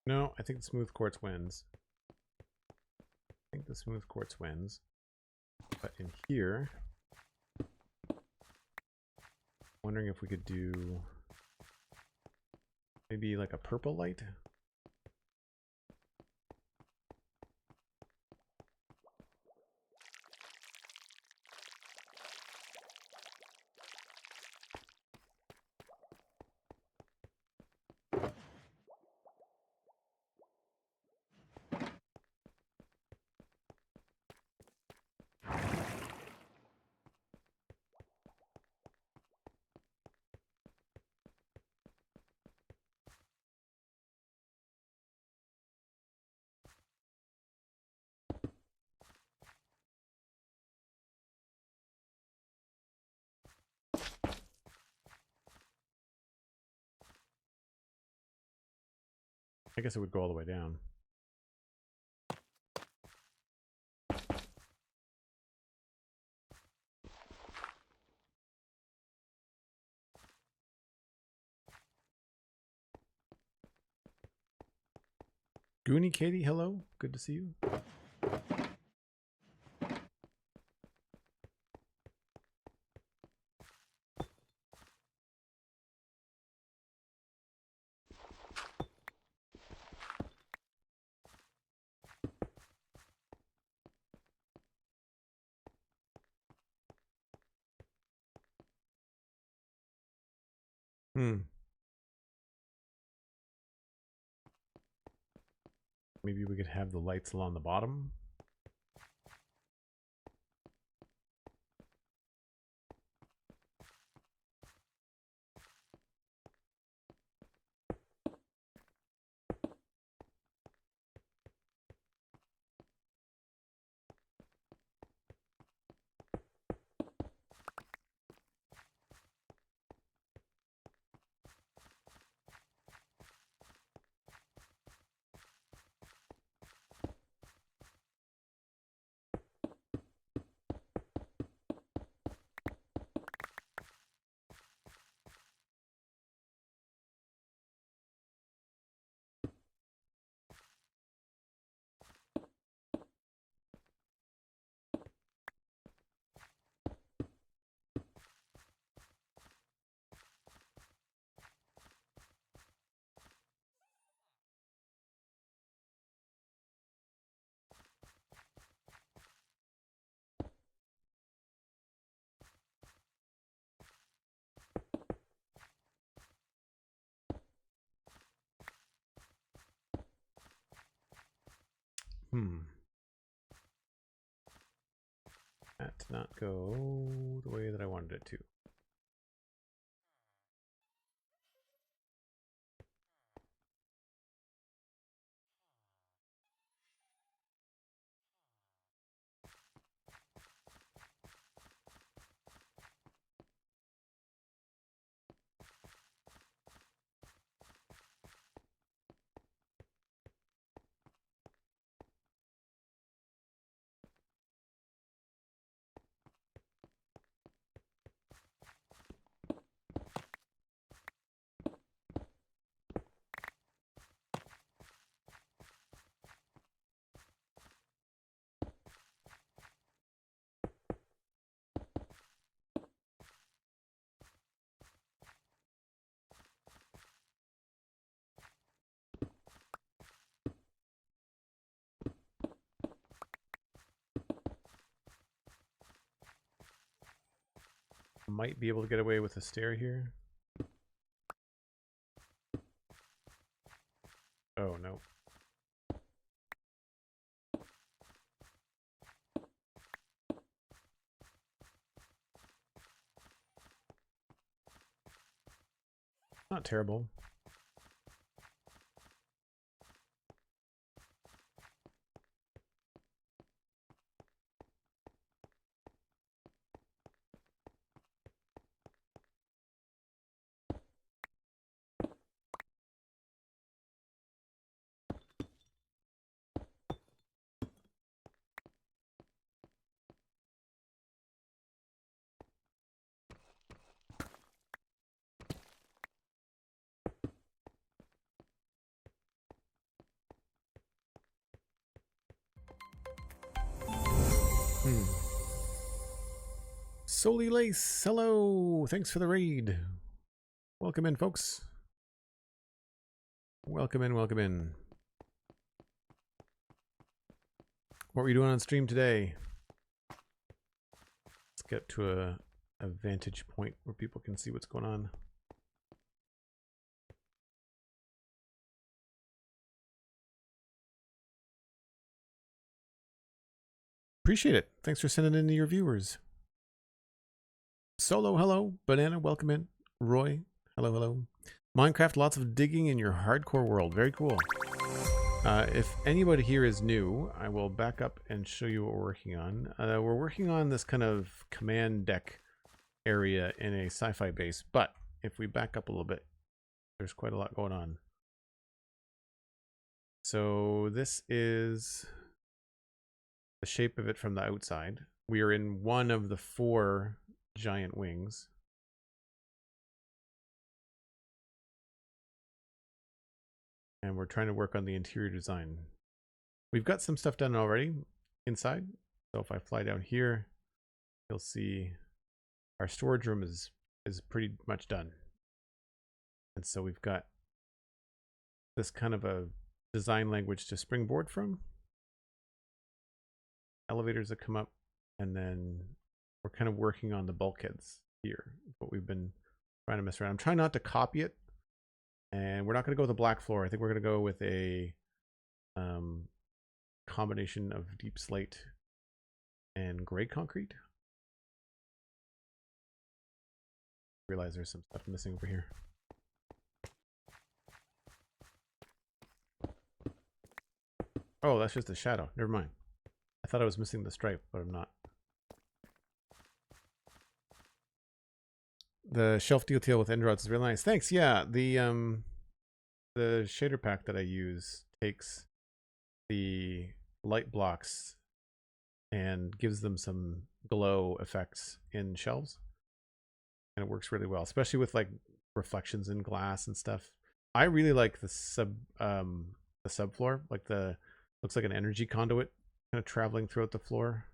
No, I think the smooth quartz wins. I think the smooth quartz wins. But in here, wondering if we could do maybe like a purple light. I guess it would go all the way down. Goonie Katie, hello. Good to see you. Maybe we could have the lights along the bottom. That did not go the way that I wanted it to. Might be able to get away with a stair here. Oh, no. Not terrible. Soli Lace, hello! Thanks for the raid. Welcome in, folks. Welcome in, welcome in. What were you doing on stream today? Let's get to a vantage point where people can see what's going on. Appreciate it. Thanks for sending in your viewers. Solo, hello. Banana, welcome in. Roy, hello, hello. Minecraft, lots of digging in your hardcore world. Very cool. If anybody here is new, I will back up and show you what we're working on. We're working on this kind of command deck area in a sci-fi base, but if we back up a little bit, there's quite a lot going on. So this is the shape of it from the outside. We are in one of the 4 giant wings. And we're trying to work on the interior design. We've got some stuff done already inside. So if I fly down here, you'll see our storage room is pretty much done. And so we've got this kind of a design language to springboard from. Elevators that come up, and then we're kind of working on the bulkheads here. What we've been trying to mess around. I'm trying not to copy it, and we're not going to go with a black floor. I think we're going to go with a combination of deep slate and gray concrete. Realize there's some stuff missing over here. Oh, that's just a shadow. Never mind. I thought I was missing the stripe, but I'm not. The shelf detail with end rods is really nice. Thanks. Yeah, the shader pack that I use takes the light blocks and gives them some glow effects in shelves, and it works really well, especially with like reflections in glass and stuff. I really like the subfloor, like the looks like an energy conduit kind of traveling throughout the floor.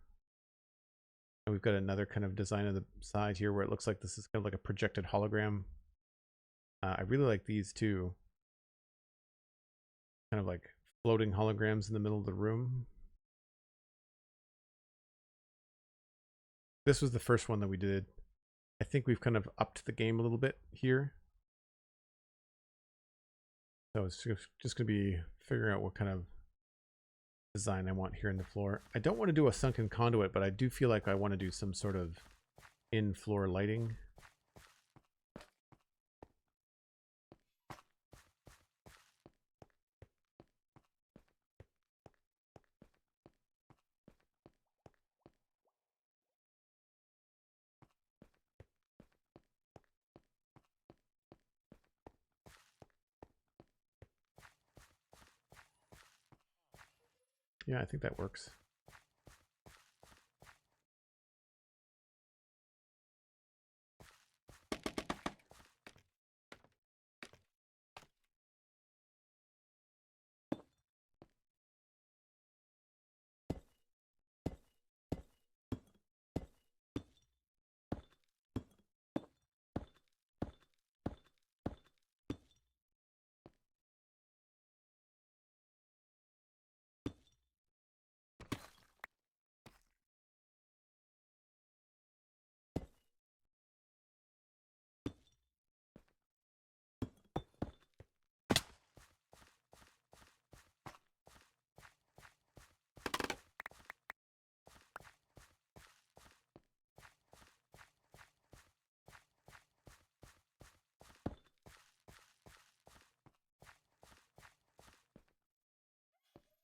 And we've got another kind of design on the side here where it looks like this is kind of like a projected hologram. I really like these too. Kind of like floating holograms in the middle of the room. This was the first one that we did. I think we've kind of upped the game a little bit here. So it's just going to be figuring out what kind of design I want here in the floor. I don't want to do a sunken conduit, but I do feel like I want to do some sort of in-floor lighting. Yeah, I think that works.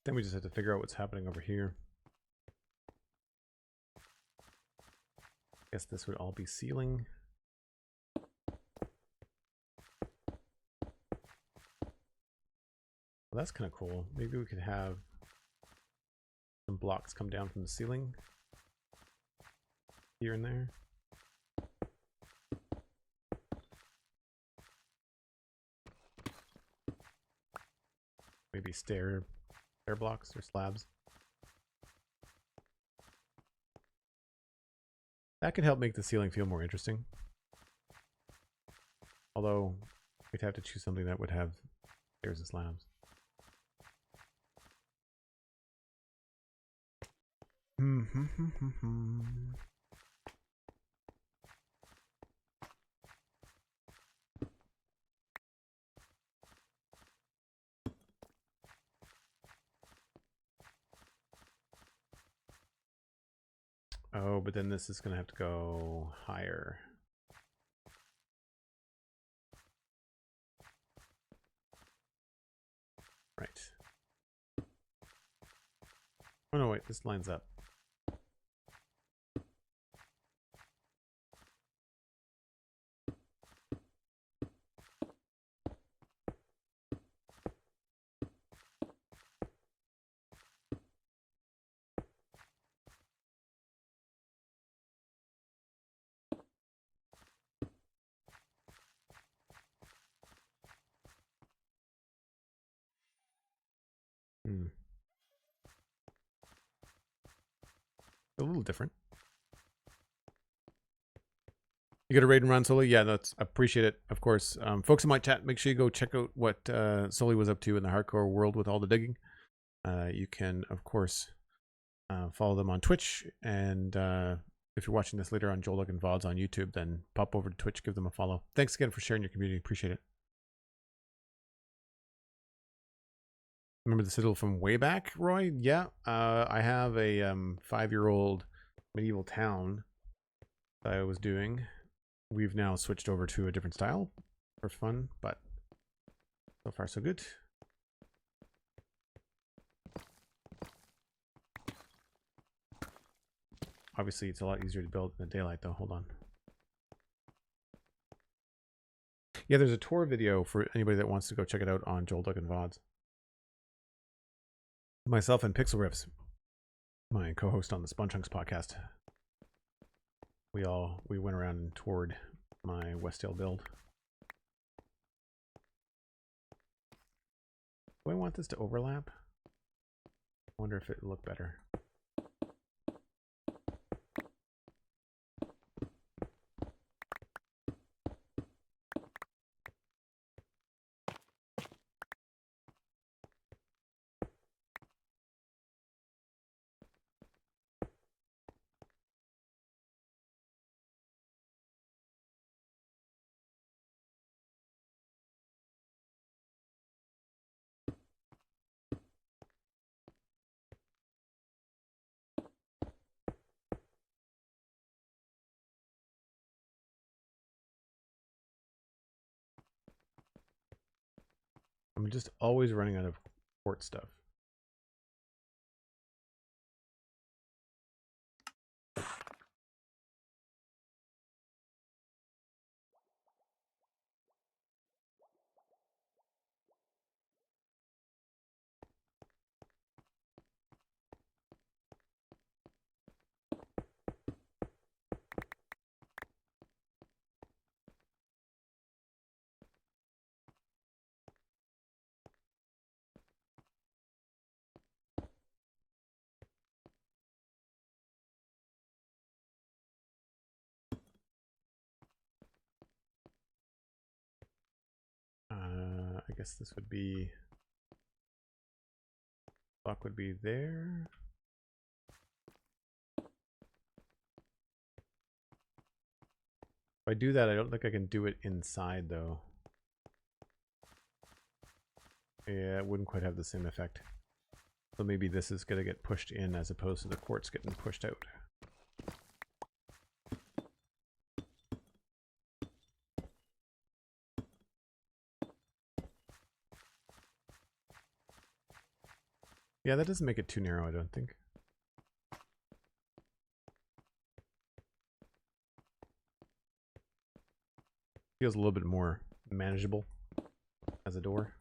Then we just have to figure out what's happening over here. Guess this would all be ceiling. Well, that's kind of cool. Maybe we could have some blocks come down from the ceiling here and there. Maybe stair blocks or slabs. That could help make the ceiling feel more interesting. Although we'd have to choose something that would have stairs and slabs. Oh, but then this is going to have to go higher. Right. Oh no, wait, this lines up. A little different. You got a raid and run, Sully? Yeah, that's appreciate it, of course. Folks in my chat, make sure you go check out what Sully was up to in the hardcore world with all the digging. You can, of course, follow them on Twitch, and if you're watching this later on Joel Duggan VODs on YouTube, then pop over to Twitch, give them a follow. Thanks again for sharing your community. Appreciate it. Remember the Citadel from way back, Roy? Yeah, I have a 5-year-old medieval town that I was doing. We've now switched over to a different style for fun, but so far so good. Obviously, it's a lot easier to build in the daylight, though. Hold on. Yeah, there's a tour video for anybody that wants to go check it out on Joel Duggan VODs. Myself and Pixel Riffs, my co-host on the Spongechunks podcast, we went around and toured my Westdale build. Do I want this to overlap? I wonder if it would look better. I'm just always running out of port stuff. I guess this would be, block would be there. If I do that, I don't think I can do it inside though. Yeah, it wouldn't quite have the same effect. So maybe this is going to get pushed in as opposed to the quartz getting pushed out. Yeah, that doesn't make it too narrow, I don't think. Feels a little bit more manageable as a door.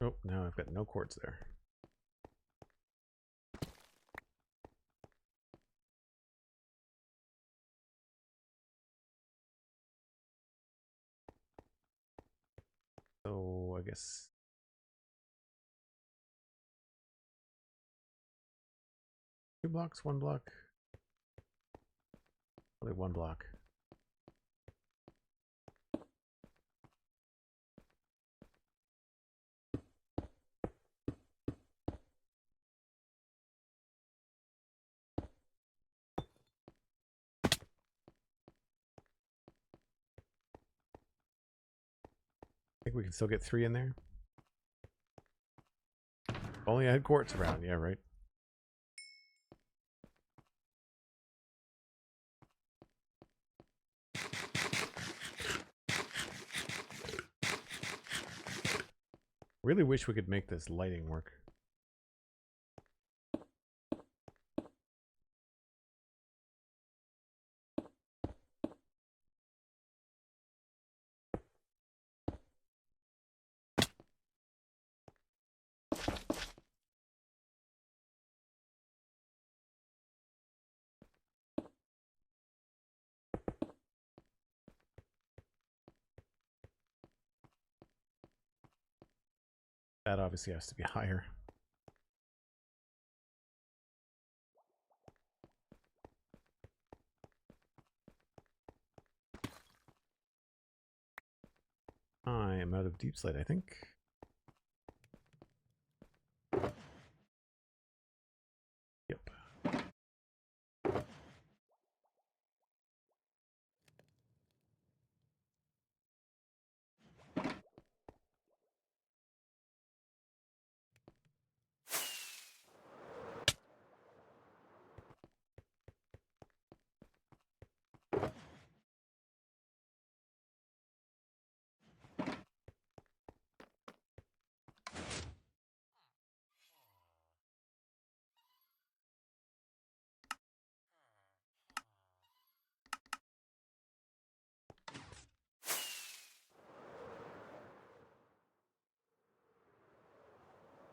Oh, now I've got no quartz there. So I guess two blocks, one block. Only one block. I think we can still get 3 in there. Only I had quartz around. Yeah, right. Really wish we could make this lighting work. That obviously has to be higher. I am out of deep slate, I think. Yep.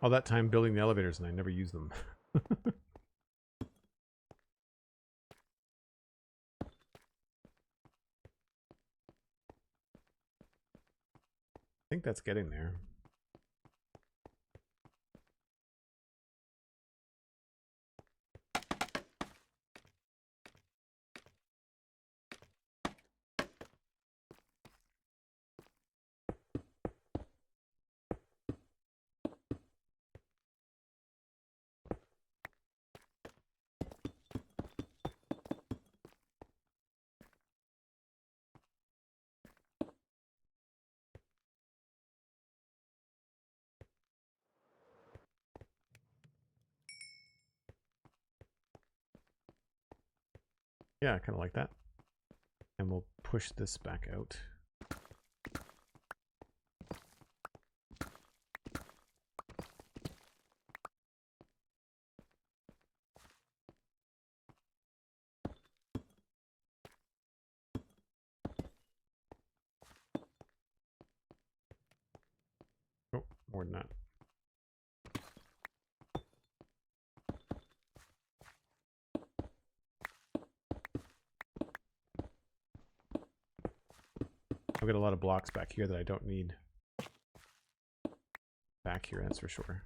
All that time building the elevators and I never use them. I think that's getting there. Yeah, I kind of like that. And we'll push this back out. Oh, more than that. I've got a lot of blocks back here that I don't need back here, that's for sure.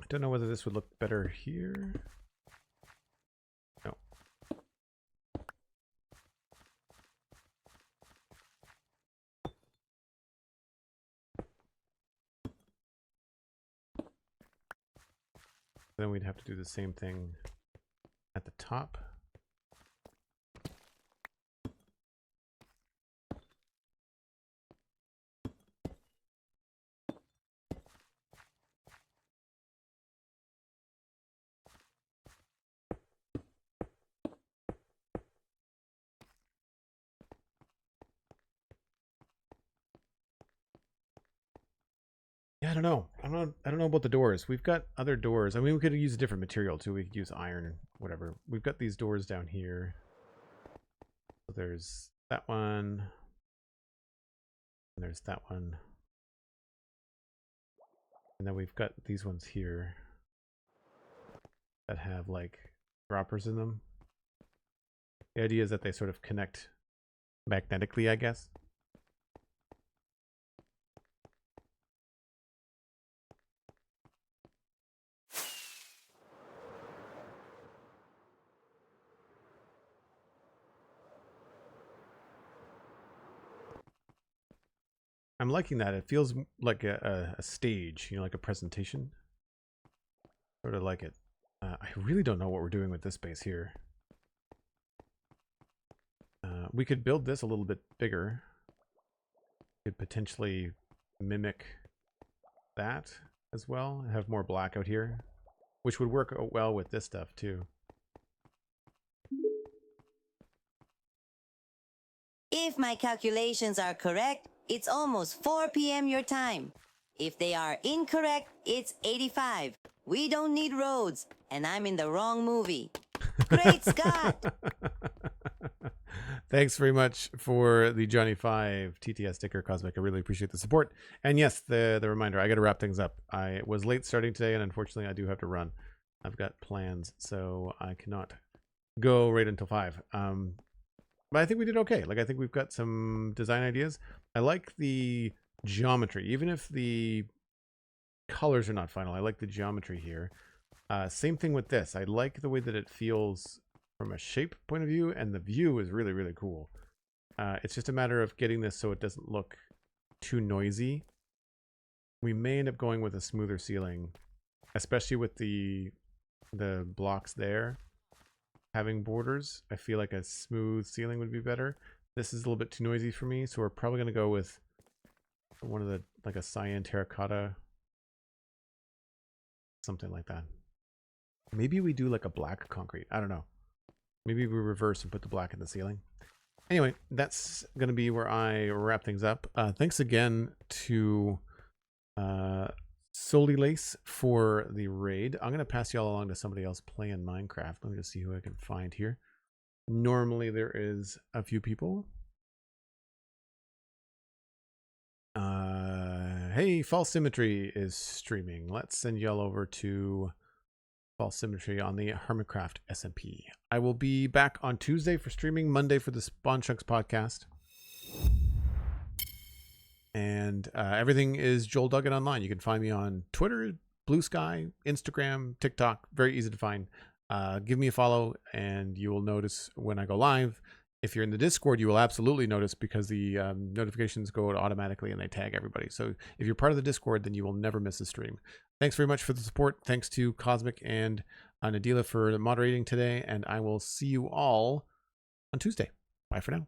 I don't know whether this would look better here. No. Then we'd have to do the same thing at the top. Yeah, I don't know. I don't know about the doors. We've got other doors. I mean, we could use a different material too. We could use iron or whatever. We've got these doors down here. So there's that one. And there's that one. And then we've got these ones here that have like droppers in them. The idea is that they sort of connect magnetically, I guess. I'm liking that. It feels like a stage, you know, like a presentation. Sort of like it. I really don't know what we're doing with this base here. We could build this a little bit bigger. Could potentially mimic that as well. Have more black out here, which would work well with this stuff too. If my calculations are correct, it's almost 4 p.m. your time. If they are incorrect, it's 85. We don't need roads, and I'm in the wrong movie. Great Scott! Thanks very much for the Johnny 5 TTS sticker, Cosmic. I really appreciate the support. And yes, the reminder, I got to wrap things up. I was late starting today, and unfortunately, I do have to run. I've got plans, so I cannot go right until 5. But I think we did okay. Like, I think we've got some design ideas. I like the geometry, even if the colors are not final. I like the geometry here. Same thing with this. I like the way that it feels from a shape point of view, and the view is really, really cool. It's just a matter of getting this so it doesn't look too noisy. We may end up going with a smoother ceiling, especially with the blocks there having borders. I feel like a smooth ceiling would be better. This is a little bit too noisy for me, so we're probably going to go with one of the, like a cyan terracotta, something like that. Maybe we do like a black concrete. I don't know. Maybe we reverse and put the black in the ceiling. Anyway, that's going to be where I wrap things up. Thanks again to Solilace for the raid. I'm going to pass y'all along to somebody else playing Minecraft. Let me just see who I can find here. Normally there is a few people. Hey, False Symmetry is streaming. Let's send y'all over to False Symmetry on the Hermitcraft SMP. I will be back on Tuesday for streaming, Monday for the Spawn Chunks podcast. And everything is Joel Duggan online. You can find me on Twitter, Blue Sky, Instagram, TikTok. Very easy to find. Give me a follow and you will notice when I go live. If you're in the Discord, you will absolutely notice because the notifications go out automatically and they tag everybody. So if you're part of the Discord, then you will never miss a stream. Thanks very much for the support. Thanks to Cosmic and Nadila for moderating today. And I will see you all on Tuesday. Bye for now.